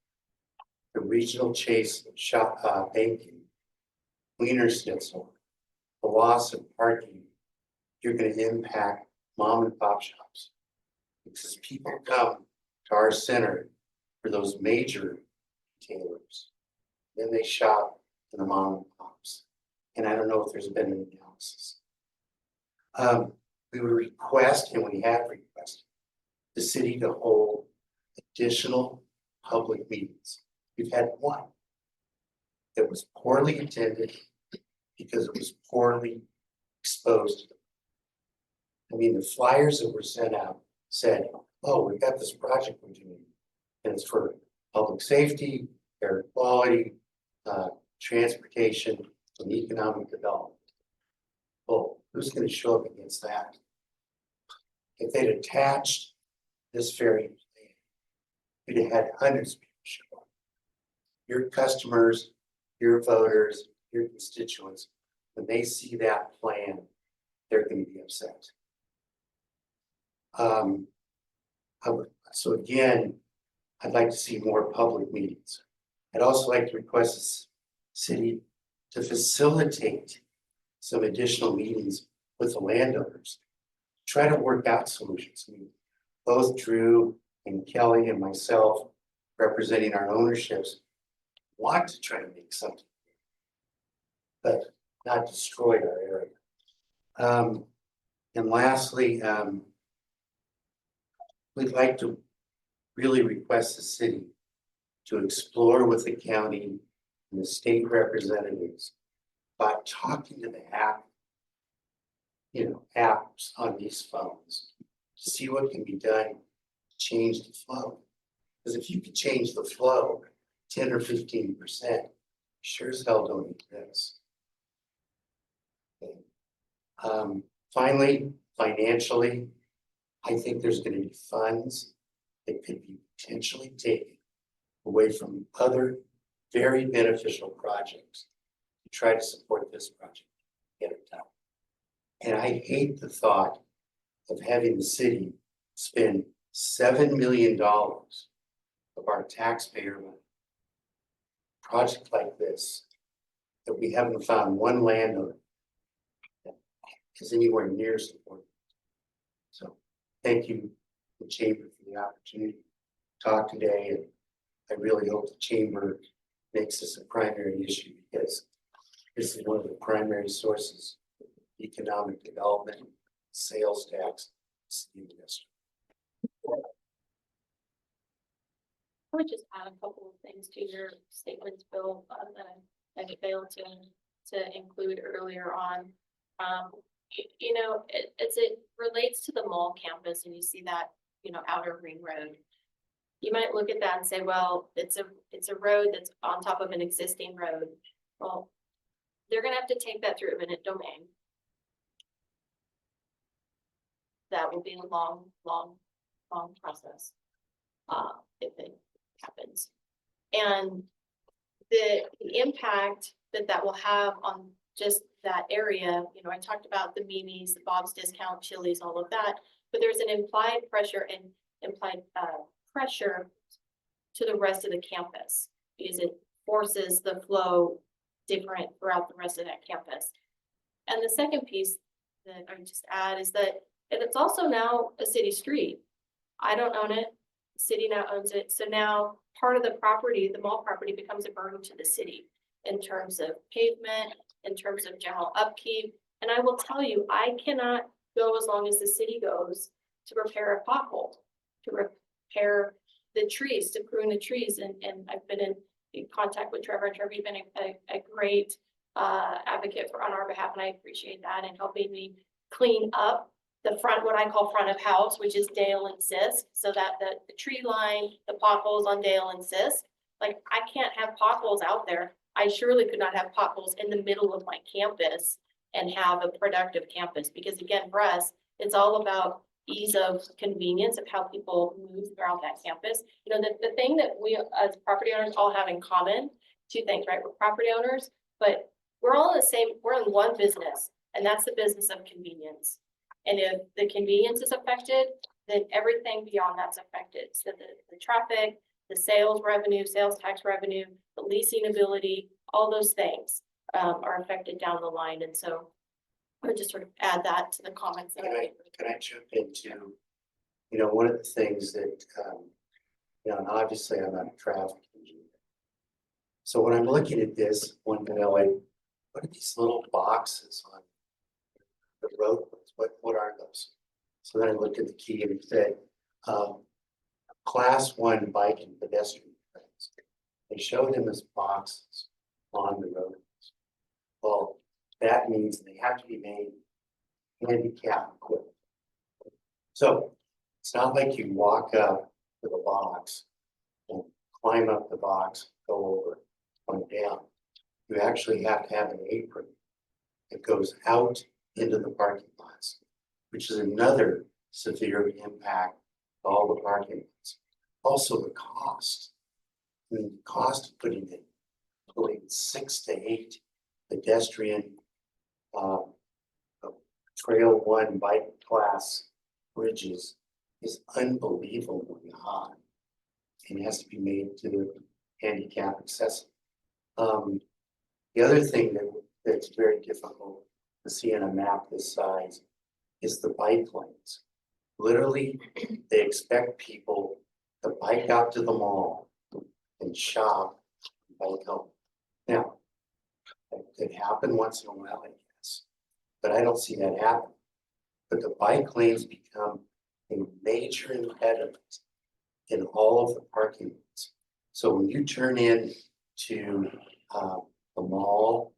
the regional Chase shop banking, Wiener Schnitzel, the loss of parking, you're going to impact mom and pop shops. Because people come to our center for those major retailers. Then they shop in the mom and pops. And I don't know if there's been an analysis. We would request, and we have requested, the city to hold additional public meetings. We've had one. that was poorly attended because it was poorly exposed. I mean, the flyers that were sent out said, oh, we've got this project we're doing. And it's for public safety, air quality, transportation, and economic development. Well, who's gonna show up against that? If they'd attached this very thing, we'd have had hundreds of people show up. Your customers, your voters, your constituents, when they see that plan, they're gonna be upset. So again, I'd like to see more public meetings. I'd also like to request the city to facilitate some additional meetings with the landowners. Try to work out solutions. I mean, both Drew and Kelly and myself, representing our ownerships, want to try to make something, but not destroy our area. And lastly, we'd like to really request the city to explore with the county and the state representatives about talking to the apps on these phones to see what can be done to change the flow. Because if you could change the flow 10 or 15%, sure as hell don't need this. Okay. Finally, financially, I think there's going to be funds that could be potentially taken away from other very beneficial projects to try to support this project, get it done. And I hate the thought of having the city spend $7 million of our taxpayer money. Project like this, that we haven't found one landowner that is anywhere near supporting. So thank you, the chamber, for the opportunity to talk today. And I really hope the chamber makes this a primary issue, because this is one of the primary sources of economic development, sales tax, city industry. I would just add a couple of things to your statements, Bill, that I failed to include earlier on. As it relates to the mall campus, and you see that, outer ring road, you might look at that and say, well, it's a road that's on top of an existing road. Well, they're gonna have to take that through eminent domain. That will be a long process, if it happens. And the impact that will have on just that area, I talked about the Mimi's, the Bob's Discount, Chili's, all of that, but there's an implied pressure to the rest of the campus, because it forces the flow different throughout the rest of that campus. And the second piece that I would just add is that it's also now a city street. I don't own it, the city now owns it. So now part of the property, the mall property, becomes a burden to the city in terms of pavement, in terms of general upkeep. And I will tell you, I cannot go as long as the city goes to repair a pothole, to repair the trees, to prune the trees. And I've been in contact with Trevor, and Trevor, you've been a great advocate on our behalf, and I appreciate that, and helping me clean up the front, what I call front of house, which is Dale and Sisk, so that the tree line, the potholes on Dale and Sisk, like, I can't have potholes out there. I surely could not have potholes in the middle of my campus and have a productive campus, because again, for us, it's all about ease of convenience of how people move throughout that campus. The thing that we as property owners all have in common, two things, right? We're property owners, but we're all we're in one business, and that's the business of convenience. And if the convenience is affected, then everything beyond that's affected. So the traffic, the sales revenue, sales tax revenue, the leasing ability, all those things are affected down the line. And so I would just sort of add that to the comments. Can I jump into, one of the things that, and obviously I'm not a traffic engineer. So when I'm looking at this, what are these little boxes on the roadways? What are those? So then I looked at the key and it said, class 1 bike and pedestrian trails. They show them as boxes. on the road. Well, that means they have to be made handicap equipped. So it's not like you walk up to the box and climb up the box, go over, come down. You actually have to have an apron that goes out into the parking lots, which is another severe impact to all the parking lots. Also the cost. I mean, the cost of putting in, I believe, 6 to 8 pedestrian Trail 1 bike class bridges is unbelievably high. And it has to be made to handicap accessible. The other thing that's very difficult to see on a map this size is the bike lanes. Literally, they expect people to bike out to the mall and shop, and bike home. Now, that could happen once in a while, I guess, but I don't see that happen. But the bike lanes become a major impediment in all of the parking lots. So when you turn in to the mall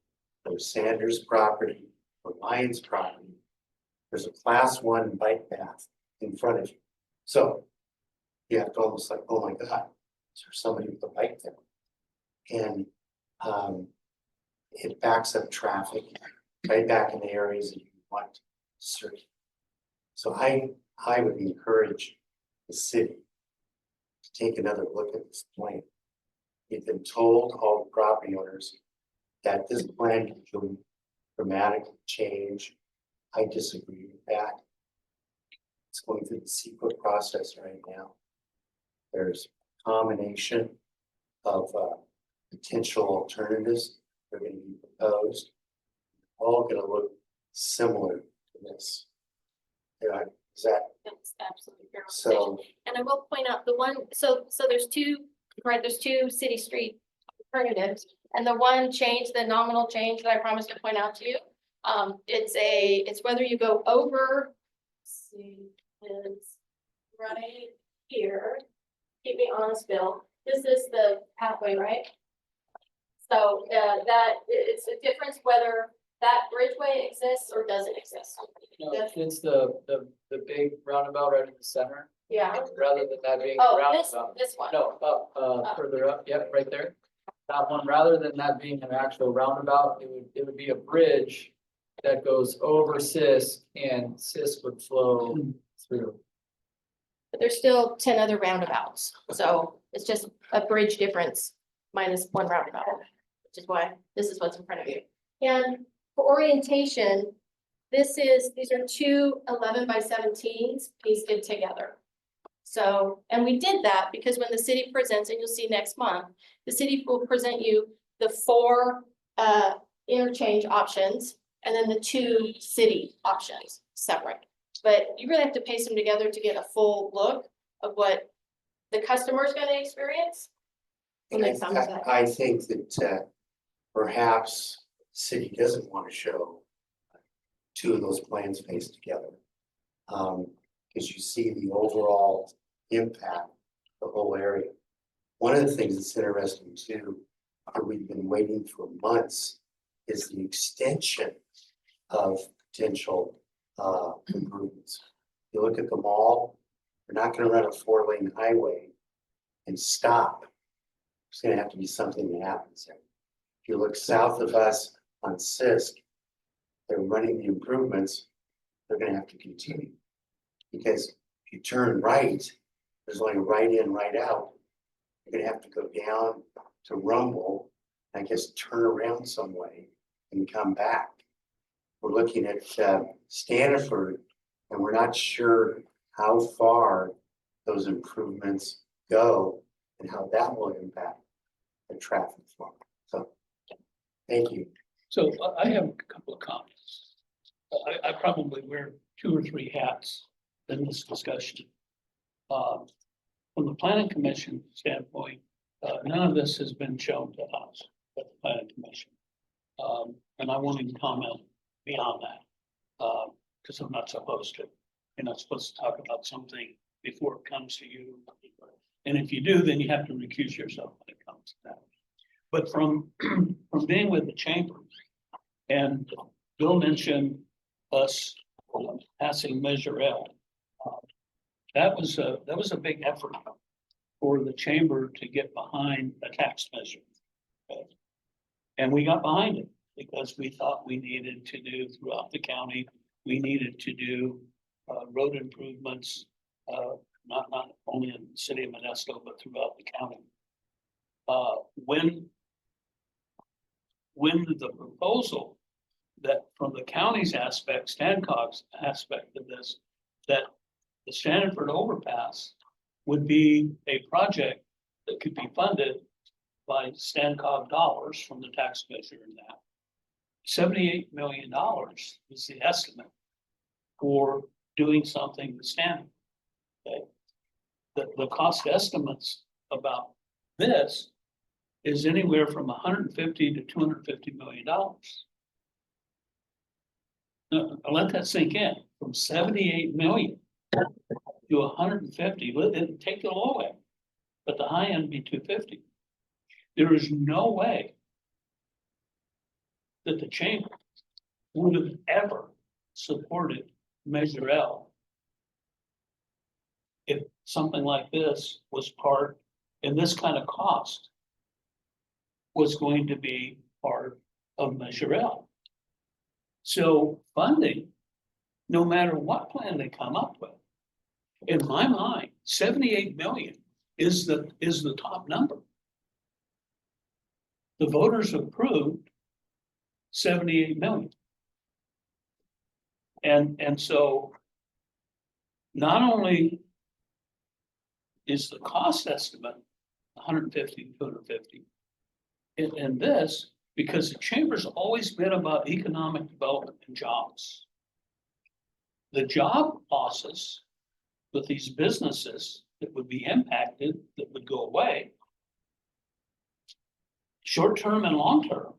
or Sanders property or Lions property, there's a class 1 bike path in front of you. So you have to almost like, oh my God, is there somebody with a bike there? And it backs up traffic right back in the areas that you want to serve. So I would encourage the city to take another look at this plan. We've been told, all the property owners, that this plan can dramatically change. I disagree with that. It's going through the CEQA process right now. There's a combination of potential alternatives that are going to be proposed, all going to look similar to this. Yeah, is that That's absolutely fair. so? And I will point out the one, so there's two, right, there's two city street alternatives. And the one change, the nominal change that I promised to point out to you, it's whether you go over, let's see, it's right here. Keep me honest, Bill. This is the pathway, right? So, that, it's a difference whether that bridgeway exists or doesn't exist. No, it's the big roundabout right in the center, Yeah. rather than that being Oh, a roundabout. this one. No, up, further up, yep, right there. That one, rather than that being an actual roundabout, it would be a bridge that goes over Sis and Sis would flow through. But there's still 10 other roundabouts, so it's just a bridge difference minus one roundabout, which is why this is what's in front of you. And for orientation, these are two 11x17s pasted together. So, and we did that because when the city presents, and you'll see next month, the city will present you the 4 interchange options and then the 2 city options separate. But you really have to paste them together to get a full look of what the customer is going to experience. When they come to that. I think that perhaps the city doesn't want to show 2 of those plans faced together. Because you see the overall impact, of the whole area. One of the things that's interesting too, that we've been waiting for months, is the extension of potential improvements. You look at the mall, we're not gonna run a 4-lane highway and stop. There's gonna have to be something that happens there. If you look south of us on Sisk, they're running the improvements, they're gonna have to continue. Because if you turn right, there's only a right in, right out. You're gonna have to go down to Rumble, I guess turn around some way and come back. We're looking at Stanford, and we're not sure how far those improvements go and how that will impact the traffic flow. So, thank you. So I have a couple of comments. I probably wear 2 or 3 hats in this discussion. From the planning commission standpoint, none of this has been shown to us at the planning commission. And I won't even comment beyond that, because I'm not supposed to. You're not supposed to talk about something before it comes to you. And if you do, then you have to recuse yourself when it comes to that. But from, from being with the chamber, and Bill mentioned us passing Measure L. That was a big effort for the chamber to get behind a tax measure. Okay? And we got behind it because we thought we needed to do throughout the county, we needed to do road improvements, not only in the city of Modesto, but throughout the county. When the proposal that from the county's aspect, Stancog's aspect of this, that the Stanford overpass would be a project that could be funded by Stancog dollars from the tax measure in that. $78 million is the estimate for doing something with Stanford. Okay. The cost estimates about this is anywhere from 150 to $250 million. Now, let that sink in, from 78 million to 150, take the low end, but the high end be 250. There is no way that the chamber would have ever supported Measure L if something like this was part, and this kind of cost was going to be part of Measure L. So funding, no matter what plan they come up with, in my mind, 78 million is the top number. The voters approved 78 million. And so not only is the cost estimate 150 to 250 in this, because the chamber's always been about economic development and jobs. The job losses with these businesses that would be impacted, that would go away, short-term and long-term,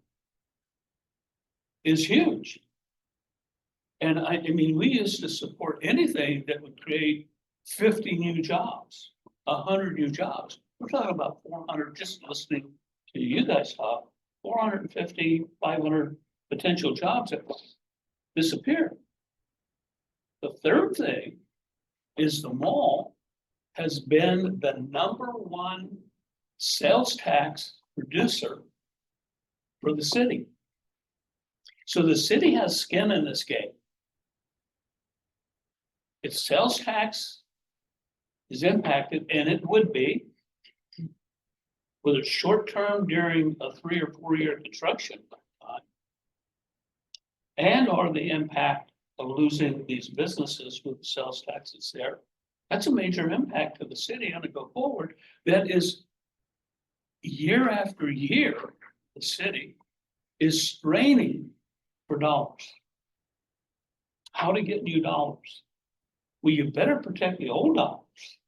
is huge. And I mean, we used to support anything that would create 50 new jobs, 100 new jobs. We're talking about 400, just listening to you guys talk, 450, 500 potential jobs that disappear. The third thing is the mall has been the #1 sales tax producer for the city. So the city has skin in this game. Its sales tax is impacted, and it would be, whether it's short-term during a 3 or 4 year construction time, and or the impact of losing these businesses with the sales taxes there. That's a major impact to the city on a go forward. That is, year after year, the city is straining for dollars. How to get new dollars? Well, you better protect the old dollars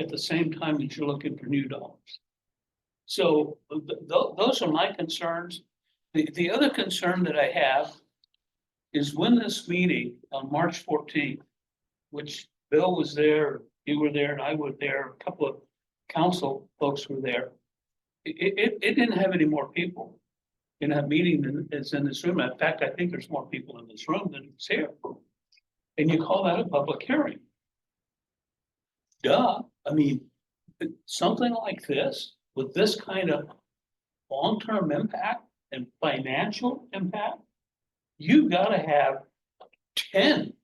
at the same time that you're looking for new dollars. So those are my concerns. The other concern that I have is when this meeting on March 14th, which Bill was there, you were there, and I was there, a couple of council folks were there. It didn't have any more people in that meeting than is in this room. In fact, I think there's more people in this room than is here. And you call that a public hearing? Duh. I mean, something like this, with this kind of long-term impact and financial impact, you've got to have 10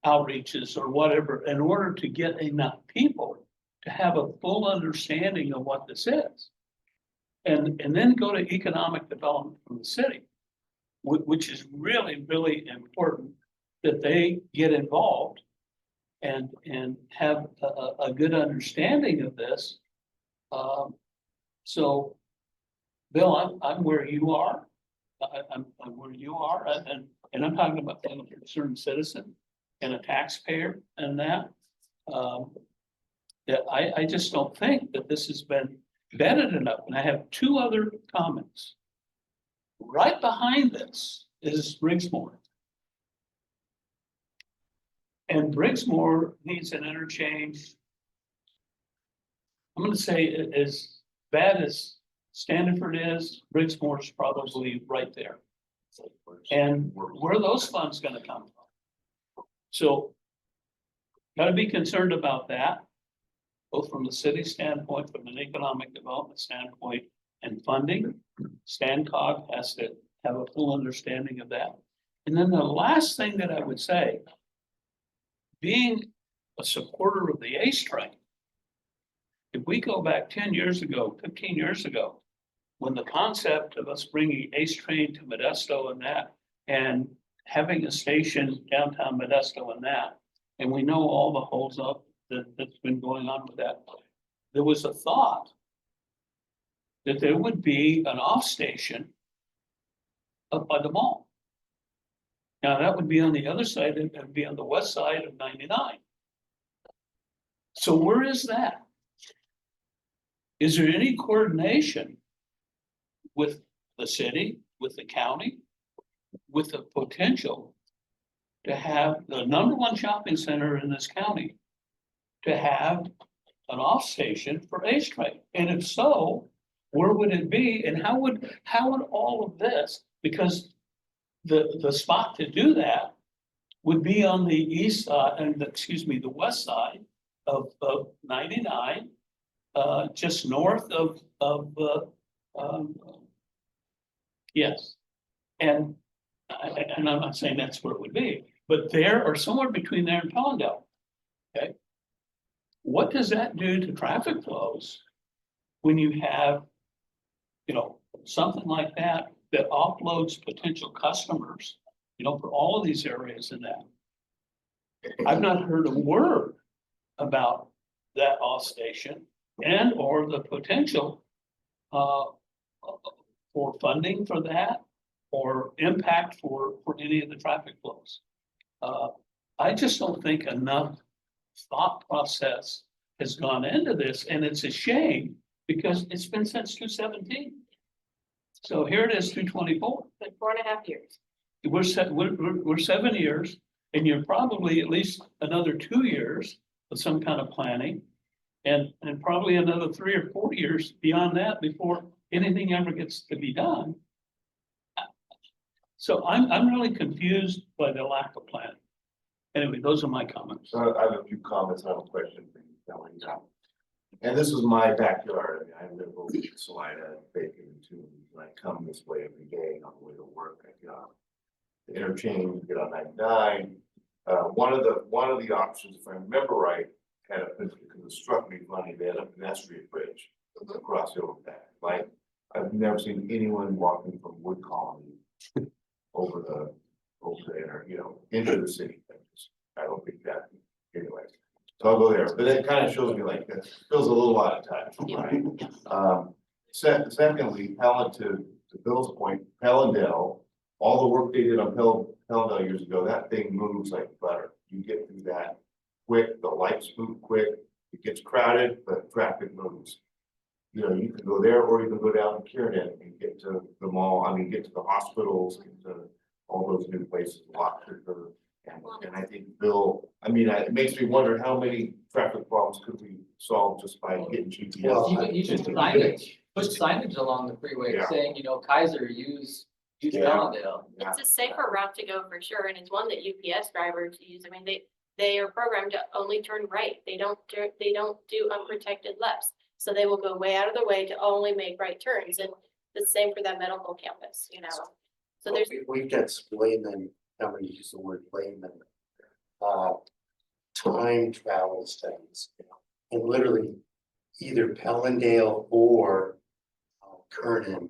outreaches or whatever in order to get enough people to have a full understanding of what this is. And then go to economic development from the city, which is really, really important that they get involved and have a good understanding of this. So, Bill, I'm where you are. I'm where you are, and I'm talking about being a concerned citizen and a taxpayer and that. Yeah, I just don't think that this has been vetted enough. And I have two other comments. Right behind this is Briggsmore. And Briggsmore needs an interchange. I'm going to say as bad as Standiford is, Brixmore's probably right there. And where are those funds gonna come from? So. Gotta be concerned about that. Both from the city standpoint, from an economic development standpoint and funding. StanCog has to have a full understanding of that. And then the last thing that I would say. Being a supporter of the ACE train. If we go back 10 years ago, 15 years ago. When the concept of us bringing ACE train to Modesto and that, and having a station downtown Modesto and that. And we know all the holds up that's been going on with that. There was a thought. That there would be an off station. Up by the mall. Now, that would be on the other side, it would be on the west side of 99. So where is that? Is there any coordination? With the city, with the county, with the potential to have the #1 shopping center in this county, to have an off station for ACE train? And if so, where would it be? And how would all of this, because the spot to do that would be on the east side, and the west side of 99, just north of yes. And I'm not saying that's where it would be, but there or somewhere between there and Pellendale. Okay. What does that do to traffic flows when you have, something like that offloads potential customers, for all of these areas in that? I've not heard a word about that off station and or the potential for funding for that or impact for any of the traffic flows. I just don't think enough thought process has gone into this, and it's a shame because it's been since 2017. So here it is, 2024. Like 4.5 years. We're 7 years, and you're probably at least another 2 years of some kind of planning. And probably another 3 or 4 years beyond that before anything ever gets to be done. So I'm really confused by the lack of planning. Anyway, those are my comments. So I have a few comments, I have a question for you, Kelly. And this is my backyard. I mean, I live over in Salida, Bacon, and Tombs, and I come this way every day on the way to work. I get on the interchange, get on 99. One of the options, if I remember right, kind of, because it struck me funny, they had a pedestrian bridge across the overpass. Like, I've never seen anyone walking from Wood Colony over there, into the city. I don't think that, anyway. So I'll go there, but it kind of shows me like, that feels a little out of touch, right? Secondly, to Bill's point, Pellendale, all the work they did on Pellendale years ago, that thing moves like butter. You get through that quick, the lights move quick, it gets crowded, but traffic moves. You can go there or you can go down to Kiernan and get to the mall, get to the hospitals, get to all those new places a lot quicker. And I think Bill, it makes me wonder how many traffic problems could we solve just by getting GPS. Well, You should put signage along the freeway Yeah. saying, Kaiser, use Yeah. Pellendale. Yeah. It's a safer route to go for sure, and it's one that UPS drivers use. They are programmed to only turn right. They don't do unprotected lefts. So they will go way out of their way to only make right turns, and the same for that medical campus, So there's, We've got some layman, I'm gonna use the word layman. Time travel studies, and literally either Pellendale or Kernan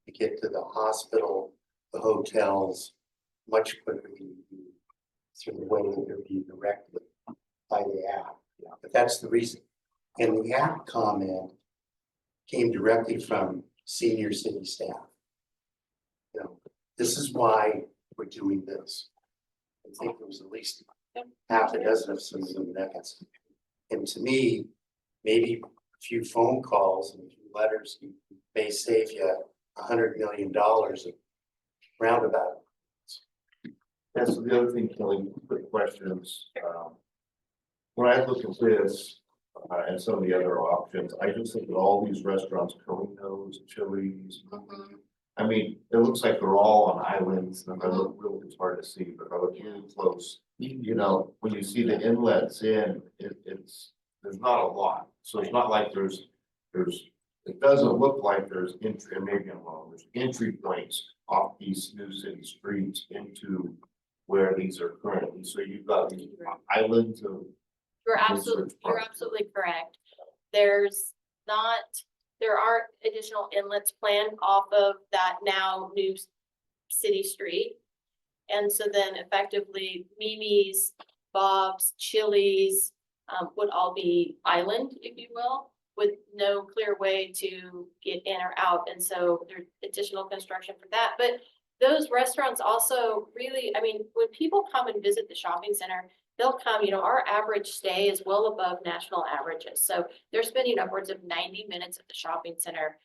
to get to the hospital, the hotels, much quicker than you do through the way that they're being directed by the app. But that's the reason. And the app comment came directly from senior city staff. This is why we're doing this. I think there was at least half a dozen of some of them nuggets. And to me, maybe a few phone calls and a few letters may save you $100 million of roundabout. That's the other thing, Kelly, quick questions. When I look at this, and some of the other options. I just think that all these restaurants, Colinos, Chili's, I mean, it looks like they're all on islands, and if I look real, it's hard to see, but if I look really close. You know, when you see the inlets in, there's not a lot, so it's not like there's, it doesn't look like there's entry, and maybe I'm wrong, there's entry points off these new city streets into where these are currently, so you've got these islands of. You're Research you're project. absolutely correct. There's not, there aren't additional inlets planned off of that now new city street. And so then effectively Mimi's, Bob's, Chili's, would all be island, if you will, with no clear way to get in or out. And so there's additional construction for that. But those restaurants also really, I mean, when people come and visit the shopping center, they'll come, you know, our average stay is well above national averages. So they're spending upwards of 90 minutes at the shopping center.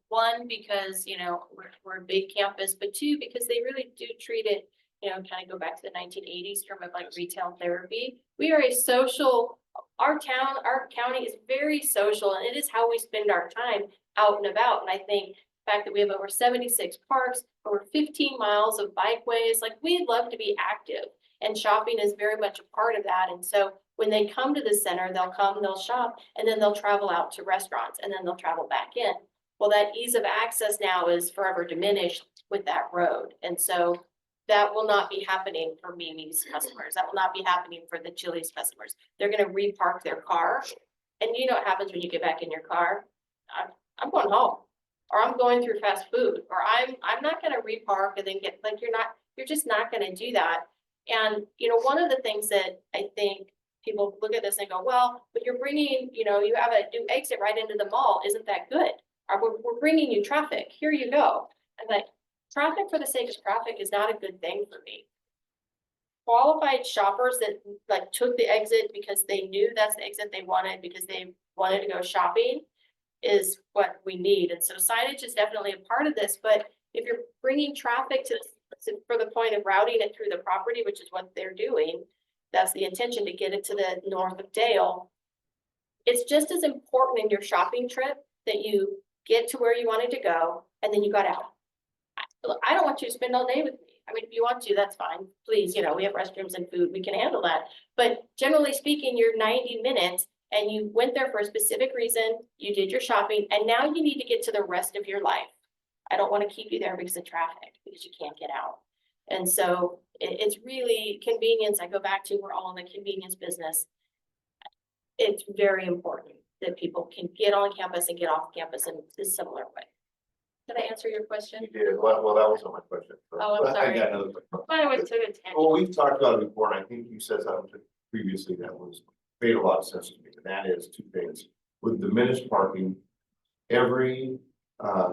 One, because, you know, we're a big campus, but two, because they really do treat it, you know, kind of go back to the 1980s term of like retail therapy. We are a social, our county is very social, and it is how we spend our time out and about. And I think the fact that we have over 76 parks, over 15 miles of bikeways, like we'd love to be active. And shopping is very much a part of that. And so when they come to the center, they'll come, they'll shop, and then they'll travel out to restaurants, and then they'll travel back in. Well, that ease of access now is forever diminished with that road. And so that will not be happening for Mimi's customers. That will not be happening for the Chili's customers. They're gonna repark their car. And you know what happens when you get back in your car? I'm going home, or I'm going through fast food, or I'm not gonna repark and then get, like, you're just not gonna do that. And, you know, one of the things that I think people look at this and go, well, but you're bringing, you know, you have a new exit right into the mall. Isn't that good? Or we're bringing you traffic. Here you go. And like, traffic for the sake of traffic is not a good thing for me. Qualified shoppers that like took the exit because they knew that's the exit they wanted, because they wanted to go shopping, is what we need. And so signage is definitely a part of this, but if you're bringing traffic to for the point of routing it through the property, which is what they're doing, that's the intention, to get it to the north of Dale. It's just as important in your shopping trip that you get to where you wanted to go and then you got out. I don't want you to spend all day with me. I mean, if you want to, that's fine. Please, you know, we have restrooms and food, we can handle that. But generally speaking, you're 90 minutes and you went there for a specific reason, you did your shopping, and now you need to get to the rest of your life. I don't want to keep you there because of traffic, because you can't get out. And so it's really convenience. I go back to, we're all in the convenience business. It's very important that people can get on campus and get off campus in a similar way. Did I answer your question? You did, well, that wasn't my question. Oh, I'm sorry. I got another question. I went to a tangent. Well, we've talked about it before, and I think you said something previously that made a lot of sense to me, and that is two things. With diminished parking, every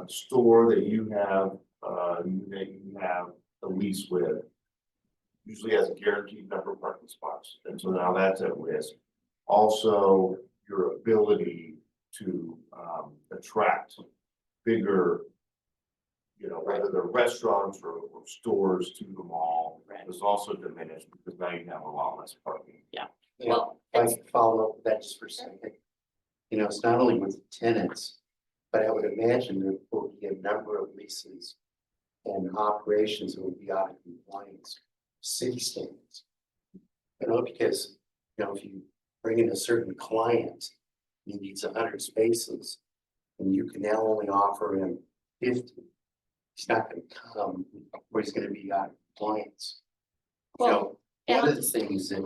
store that you have a lease with usually has a guaranteed number of parking spots, and so now that's at risk. Also, your ability to attract bigger, you know, whether they're restaurants or stores to the mall, is also diminished because now you have a lot less parking. Well, If I could follow up with that just for a second. You know, it's not only with tenants, but I would imagine there will be a number of leases and operations that will be out of compliance, city standards. You know, because, you know, if you bring in a certain client, he needs 100 spaces, and you can now only offer him 50. He's not gonna come, or he's gonna be out of compliance. You know, one of the things that.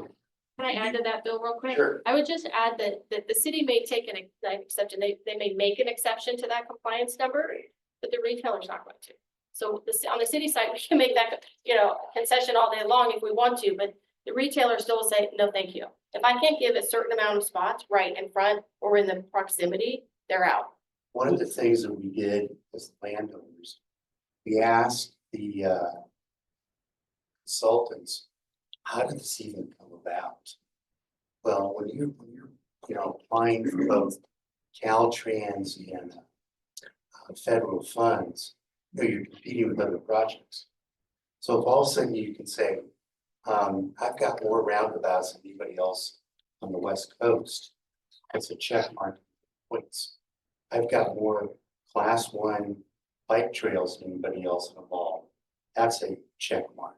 Can I add to that, Bill, real quick? Sure. I would just add that the city may take an exception, they may make an exception to that compliance number, but the retailer's not going to. So on the city side, we can make that, you know, concession all day long if we want to, but the retailer still will say, no, thank you. If I can't give a certain amount of spots right in front or in the proximity, they're out. One of the things that we did as landowners, we asked the consultants, how did this even come about? Well, when you're you know, applying for both Caltrans and federal funds, you know, you're competing with other projects. So if all of a sudden you can say, I've got more roundabouts than anybody else on the West Coast, That's a check mark points. I've got more class 1 bike trails than anybody else in the mall. That's a check mark.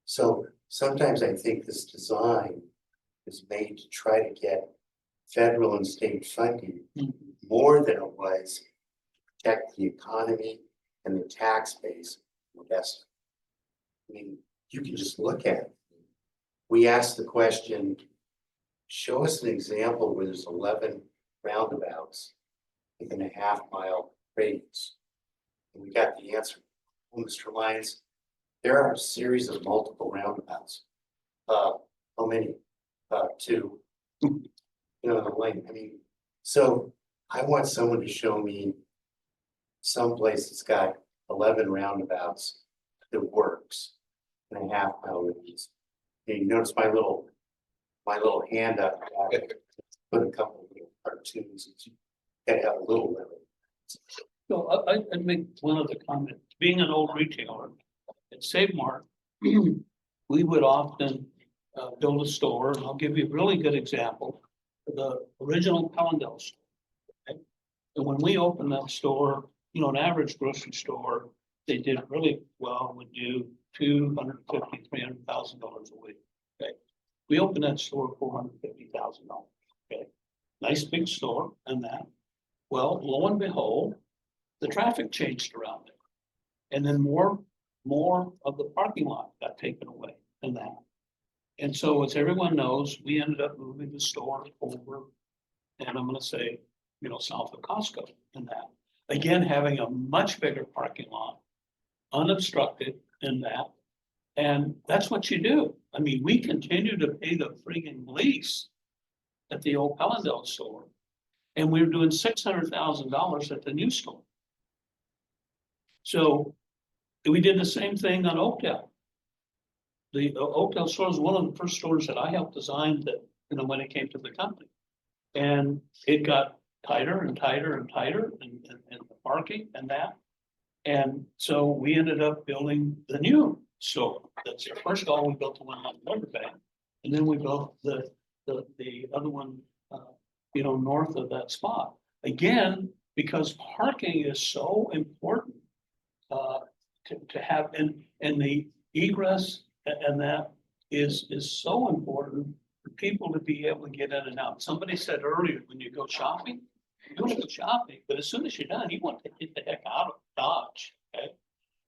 So sometimes I think this design is made to try to get federal and state funding more than it was to protect the economy and the tax base of Modesto. I mean, you can just look at it. We asked the question, show us an example where there's 11 roundabouts within a half-mile radius. And we got the answer. Well, Mr. Lyons, there are a series of multiple roundabouts. How many? 2. You know, the lane. I mean, so I want someone to show me someplace that's got 11 roundabouts that works in a half-mile radius. And you notice my little hand up, put a couple of little cartoons, gotta have a little limit. So I'd make one other comment. Being an old retailer at Save Mart, we would often build a store, and I'll give you a really good example. The original Callendale store. Okay? And when we opened that store, you know, an average grocery store, they did really well, would do $250,000, $300,000 a week. Okay, we opened that store $450,000. Okay, nice big store and that. Well, lo and behold, the traffic changed around it, and then more of the parking lot got taken away and that. And so, as everyone knows, we ended up moving the store over, and I'm going to say, you know, south of Costco and that. Again, having a much bigger parking lot, unobstructed in that. And that's what you do. I mean, we continue to pay the friggin' lease at the old Callendale store. And we were doing $600,000 at the new store. So we did the same thing on Oakdale. The Oakdale store is one of the first stores that I helped design that, you know, when it came to the company. And it got tighter and tighter and tighter and the parking and that. And so we ended up building the new store. That's it. First of all, we built the one on Riverbank, and then we built the other one, you know, north of that spot. Again, because parking is so important to have, and the egress and that is so important for people to be able to get in and out. Somebody said earlier, when you go shopping, you go shopping, but as soon as you're done, you want to get the heck out of Dodge. Okay,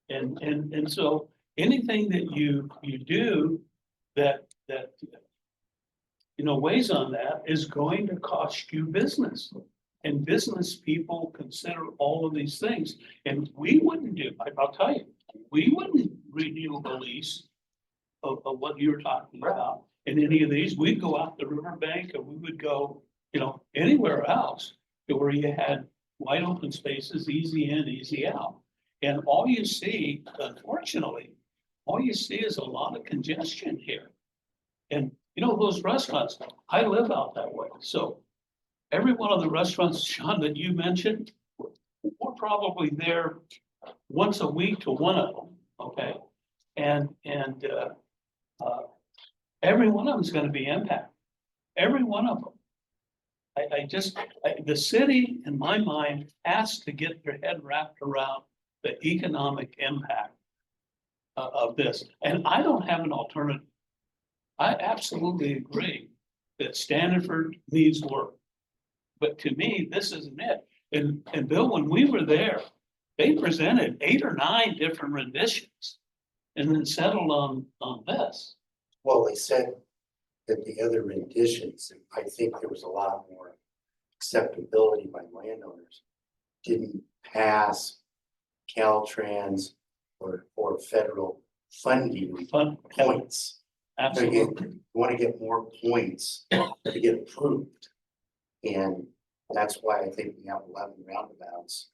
and so anything that you do that you know weighs on that is going to cost you business. And business people consider all of these things. And we wouldn't do, I'll tell you, we wouldn't renew the lease of what you're talking about. In any of these, we'd go out the riverbank, or we would go, you know, anywhere else to where you had wide open spaces, easy in, easy out. And all you see, unfortunately, all you see is a lot of congestion here. And you know, those restaurants, I live out that way. So every one of the restaurants, Sean, that you mentioned, we're probably there once a week to one of them, okay? And every one of them is going to be impacted. Every one of them. The city, in my mind, has to get their head wrapped around the economic impact of this. And I don't have an alternative. I absolutely agree that Standiford needs work. But to me, this isn't it. And Bill, when we were there, they presented 8 or 9 different renditions and then settled on this. Well, they said that the other renditions, I think there was a lot more acceptability by landowners, didn't pass Caltrans or federal funding points. Absolutely. You want to get more points to get approved. And that's why I think we have 11 roundabouts,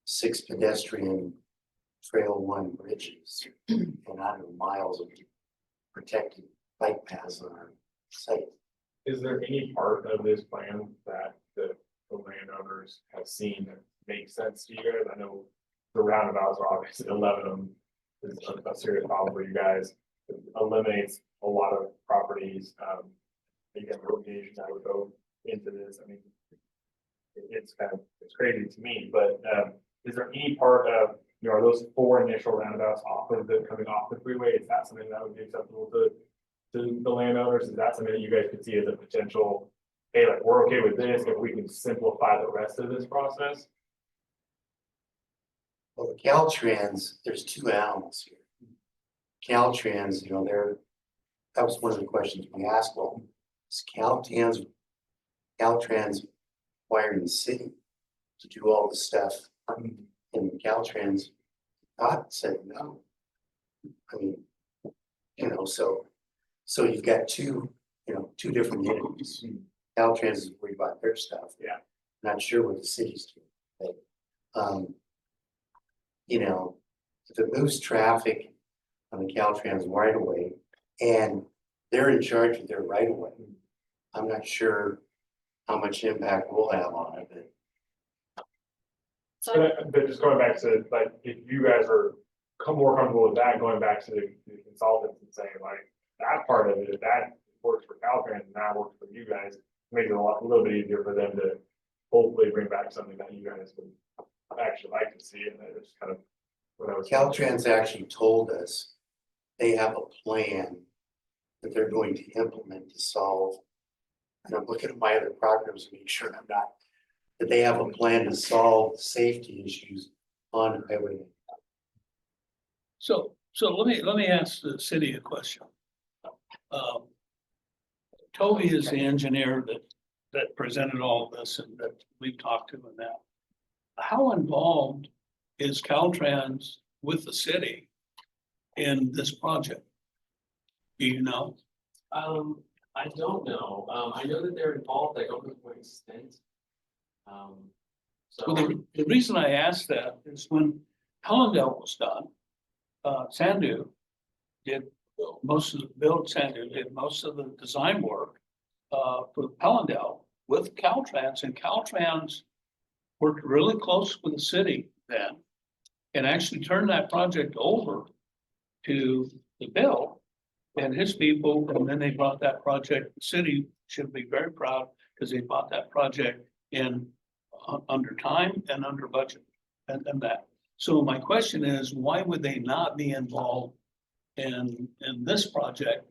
6 pedestrian trail 1 bridges, and 100 miles of protected bike paths on our site. Is there any part of this plan that the landowners have seen that makes sense to you guys? I know the roundabouts are obviously 11 of them is a serious problem for you guys. It eliminates a lot of properties. Again, irrigation that would go into this. I mean, it's kind of, it's crazy to me, but, is there any part of, you know, are those 4 initial roundabouts off of the, coming off the freeway, is that something that would be acceptable to the landowners? Is that something that you guys could see as a potential, hey, like, we're okay with this, if we can simplify the rest of this process? Well, the Caltrans, there's two animals here. Caltrans, you know, that was one of the questions we asked, well, is Caltrans wiring the city to do all the stuff? And Caltrans, said no. I mean, you know, so you've got two different entities. Caltrans is worried about their stuff. Yeah. Not sure what the city's doing. But, you know, if it moves traffic on the Caltrans right of way and they're in charge of their right of way, I'm not sure how much impact we'll have on it, but So But just going back to, like, if you guys are more comfortable with that, going back to the consultants and saying like, that part of it, if that works for Caltrans and that works for you guys, makes it a little bit easier for them to hopefully bring back something that you guys would actually like to see, and it's kind of what I was. Caltrans actually told us they have a plan that they're going to implement to solve. And I'm looking at my other programs to make sure I'm not, that they have a plan to solve safety issues on highway. So let me ask the city a question. Toby is the engineer that presented all this and that we've talked to and that. How involved is Caltrans with the city in this project? Do you know? I don't know. I know that they're involved. I don't know to what extent. Well, So, the reason I asked that is when Hellendale was done, Sandu did most of the design work for Hellendale with Caltrans, and Caltrans worked really close with the city then and actually turned that project over to the Bill and his people, and then they brought that project, the city should be very proud because they bought that project in under time and under budget and that. So my question is, why would they not be involved in this project?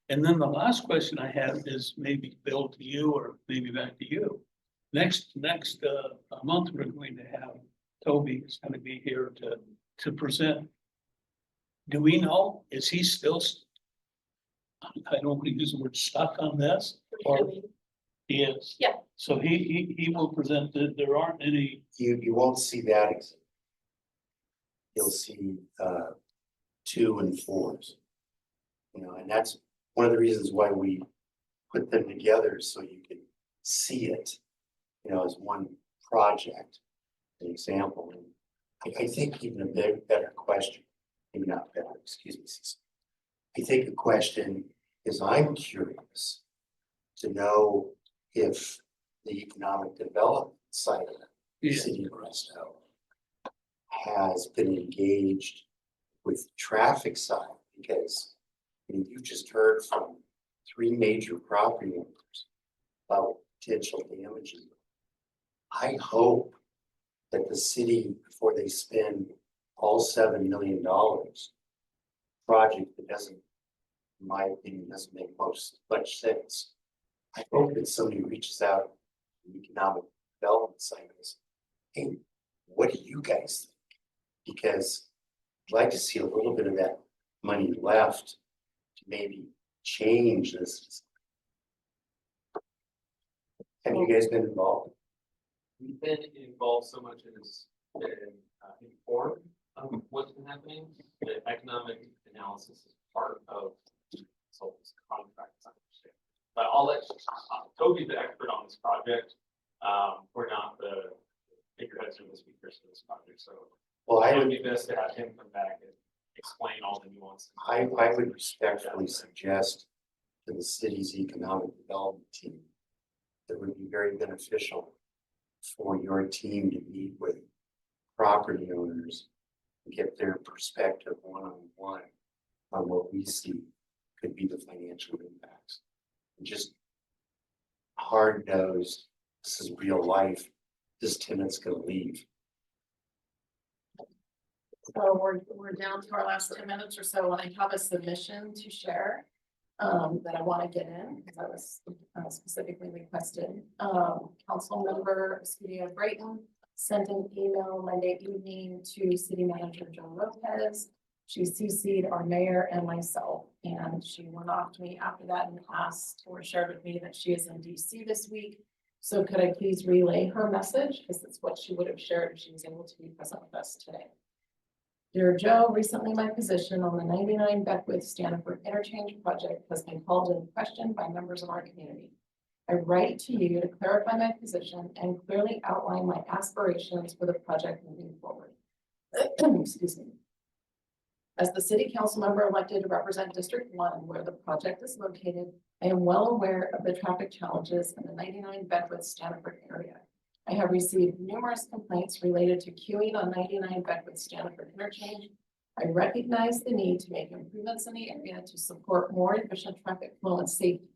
And then the last question I have is maybe Bill to you or maybe back to you. Next month, we're going to have Toby is going to be here to present. Do we know, is he still, I don't want to use the word stuck on this, or he is? Yeah. So he will present that there aren't any, You won't see that exhibit. You'll see 2 and 4s. You know, and that's one of the reasons why we put them together, so you can see it, you know, as one project, an example. And I think even a better question, maybe not better, excuse me. I think the question is, I'm curious to know if the economic development side of the yeah, city of Bristow has been engaged with the traffic side, because I mean, you just heard from 3 major property owners about potential damages. I hope that the city, before they spend all $7 million, project that doesn't, in my opinion, doesn't make much sense. I hope that somebody reaches out to the economic development side and says, hey, what do you guys think? Because I'd like to see a little bit of that money left to maybe change this. Have you guys been involved? we've been involved so much in this, informed of what's been happening. The economic analysis is part of the consultant's contract, as I understand. But I'll let Toby's the expert on this project. We're not the figureheads or the speakers for this project, so Well, it would be best to have him come back and explain all the nuances. I would respectfully suggest to the city's economic development team that would be very beneficial for your team to meet with property owners and get their perspective one-on-one on what we see could be the financial impacts. And just hard-nosed, this is real life, this tenant's gonna leave. So we're down to our last 10 minutes or so, and I have a submission to share. That I want to get in, because I was specifically requested. Council member Studio Brayton sent an email Monday evening to City Manager Joe Lopez. She CC'd our mayor and myself, and she went off to me after that and asked or shared with me that she is in DC this week. So could I please relay her message, because it's what she would have shared if she was able to be present with us today. Dear Joe, recently my position on the 99 Beckwith Stanford Interchange project has been called into question by members of our community. I write to you to clarify my position and clearly outline my aspirations for the project moving forward. Excuse me. As the city council member elected to represent District 1, where the project is located, I am well aware of the traffic challenges in the 99 Beckwith Stanford area. I have received numerous complaints related to queuing on 99 Beckwith Stanford interchange. I recognize the need to make improvements in the area to support more efficient traffic flow and safety.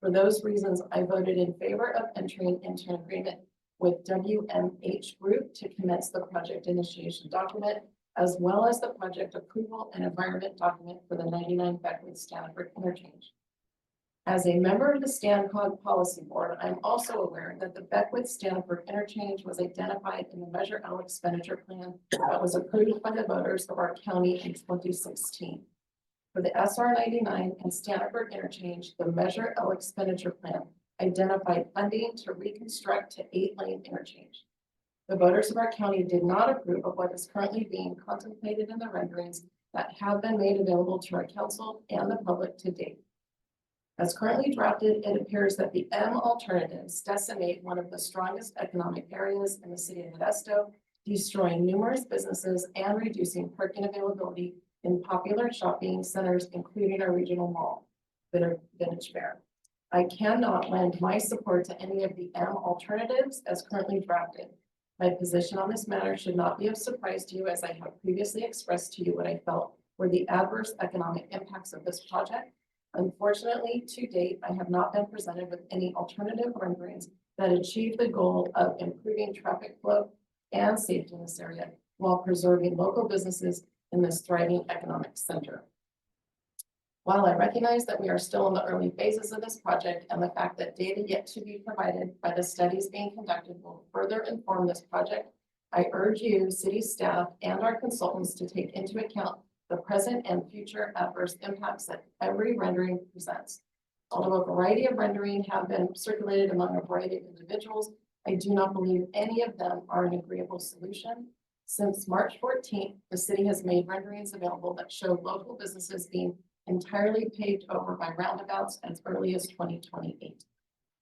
For those reasons, I voted in favor of entering into an agreement with WMH Group to commence the project initiation document, as well as the project approval and environment document for the 99 Beckwith Stanford interchange. As a member of the StanCog Policy Board, I'm also aware that the Beckwith Stanford interchange was identified in the Measure L expenditure plan that was approved by the voters of our county in 2016. For the SR 99 and Stanford interchange, the Measure L expenditure plan identified funding to reconstruct to 8-lane interchange. The voters of our county did not approve of what is currently being contemplated in the renderings that have been made available to our council and the public to date. As currently drafted, it appears that the M alternatives decimate one of the strongest economic areas in the city of Modesto, destroying numerous businesses and reducing parking availability in popular shopping centers, including our regional mall, Vintage Fair. I cannot lend my support to any of the M alternatives as currently drafted. My position on this matter should not be of surprise to you, as I have previously expressed to you what I felt were the adverse economic impacts of this project. Unfortunately, to date, I have not been presented with any alternative renderings that achieve the goal of improving traffic flow and safety in this area while preserving local businesses in this thriving economic center. While I recognize that we are still in the early phases of this project and the fact that data yet to be provided by the studies being conducted will further inform this project, I urge you, city staff, and our consultants to take into account the present and future adverse impacts that every rendering presents. Although a variety of rendering have been circulated among a variety of individuals, I do not believe any of them are an agreeable solution. Since March 14th, the city has made renderings available that show local businesses being entirely paved over by roundabouts as early as 2028.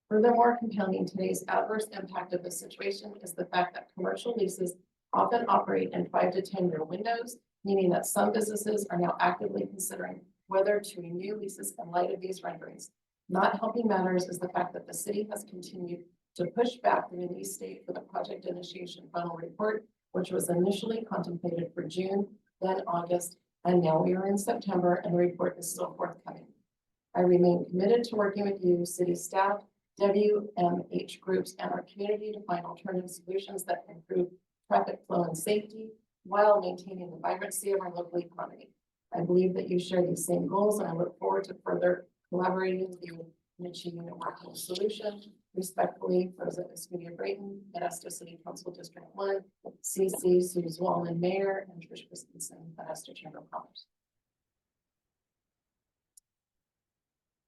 Furthermore, compounding today's adverse impact of this situation is the fact that commercial leases often operate in 5 to 10-year windows, meaning that some businesses are now actively considering whether to renew leases in light of these renderings. Not helping matters is the fact that the city has continued to push back the release date for the project initiation final report, which was initially contemplated for June, then August, and now we are in September and the report is still forthcoming. I remain committed to working with you, city staff, WMH groups, and our community to find alternative solutions that improve traffic flow and safety while maintaining the vibrancy of our local economy. I believe that you share these same goals, and I look forward to further collaborating with you in achieving a workable solution. Respectfully, President Escudia Brayton, Modesto City Council District 1, CC Susan Wallman, Mayor, and Trish Christensen, Modesto Chamber of Commerce.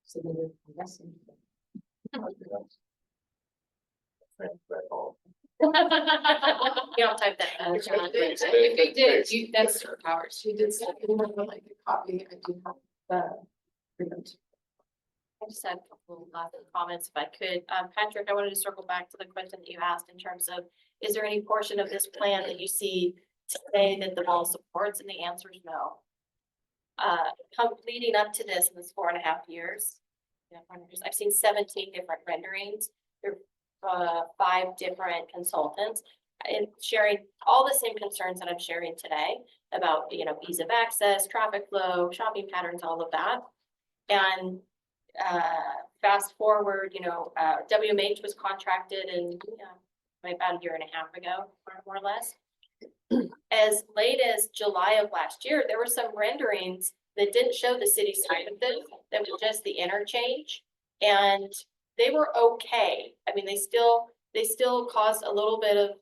Submitted. Yes. You don't type that. John. If you did, that's superpowers. She did send me like a copy. I do have the print. I just had a couple of last comments if I could. Patrick, I wanted to circle back to the question that you asked in terms of, is there any portion of this plan that you see today that the mall supports? And the answer is no. Leading up to this in this 4.5 years, I've seen 17 different renderings. There are 5 different consultants and sharing all the same concerns that I'm sharing today about, ease of access, traffic flow, shopping patterns, all of that. And fast forward, WMH was contracted in about a year and a half ago, more or less. As late as July of last year, there were some renderings that didn't show the city side of this, that was just the interchange. And they were okay. I mean, they still caused a little bit of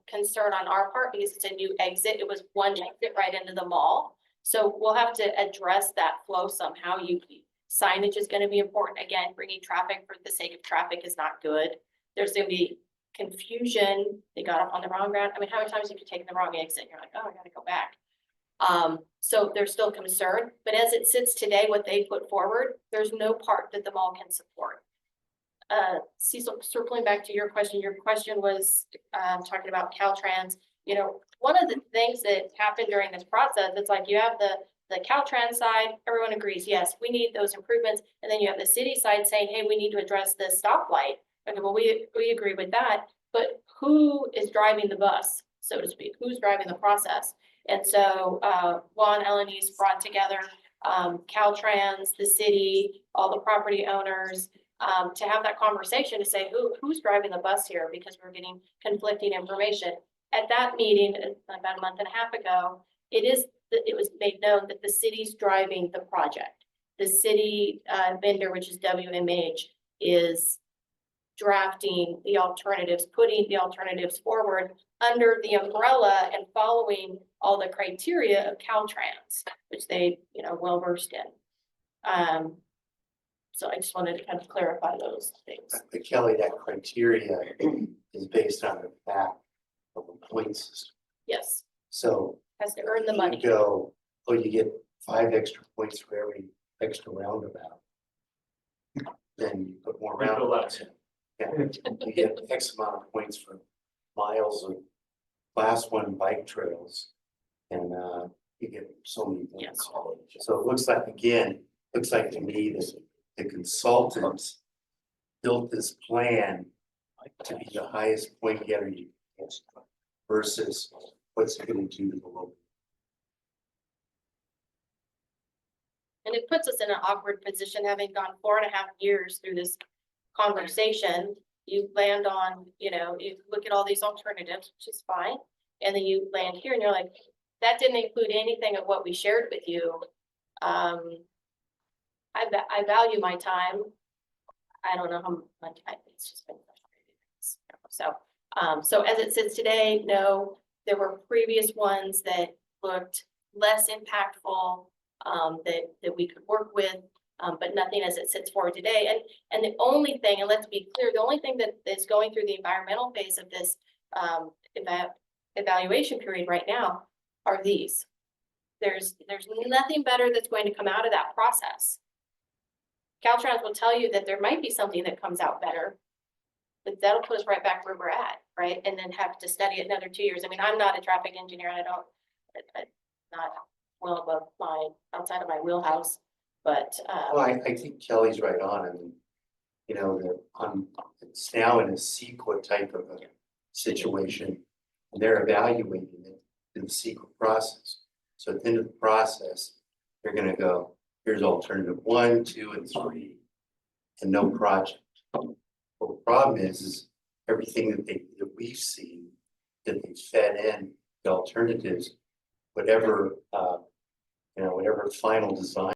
concern on our part because it's a new exit. It was one exit right into the mall. So we'll have to address that flow somehow. Signage is gonna be important. Again, bringing traffic for the sake of traffic is not good. There's gonna be confusion. They got off on the wrong route. I mean, how many times have you taken the wrong exit? And you're like, oh, I gotta go back. So there's still concern, but as it sits today, what they put forward, there's no part that the mall can support. Cecil, circling back to your question was, talking about Caltrans. You know, one of the things that happened during this process, it's like you have the Caltrans side, everyone agrees, yes, we need those improvements. And then you have the city side saying, hey, we need to address this stoplight. Okay, well, we agree with that, but who is driving the bus, so to speak? Who's driving the process? And so, Juan Elenise brought together, Caltrans, the city, all the property owners, to have that conversation to say, who's driving the bus here? Because we're getting conflicting information. At that meeting, about a month and a half ago, it was made known that the city's driving the project. The city, vendor, which is WMH, is drafting the alternatives, putting the alternatives forward under the umbrella and following all the criteria of Caltrans, which they, well versed in. So I just wanted to kind of clarify those things. But Kelly, that criteria is based on the fact of the point system. Yes, So has to earn the money. you go, oh, you get 5 extra points for every extra roundabout. Then you put more roundabouts in. Yeah, you get X amount of points for miles of class 1 bike trails. And you get so many points. So it looks like, again, to me that the consultants built this plan to be the highest point getter you can versus what's it gonna do to the local. And it puts us in an awkward position, having gone 4.5 years through this conversation. You land on, you look at all these alternatives, which is fine. And then you land here and you're like, that didn't include anything of what we shared with you. I value my time. I don't know how much, it's just been frustrating. So as it sits today, no, there were previous ones that looked less impactful, that we could work with, but nothing as it sits forward today. And the only thing, and let's be clear, the only thing that is going through the environmental phase of this evaluation period right now are these. There's nothing better that's going to come out of that process. Caltrans will tell you that there might be something that comes out better, but that'll put us right back where we're at, right? And then have to study it another 2 years. I mean, I'm not a traffic engineer, and I'm not well above outside of my wheelhouse, but, Well, I think Kelly's right on. I mean, it's now in a CEQA type of a situation. And they're evaluating it in the CEQA process. So at the end of the process, they're gonna go, here's alternative 1, 2, and 3, and no project. Well, the problem is everything that we've seen, that they fed in the alternatives, whatever final design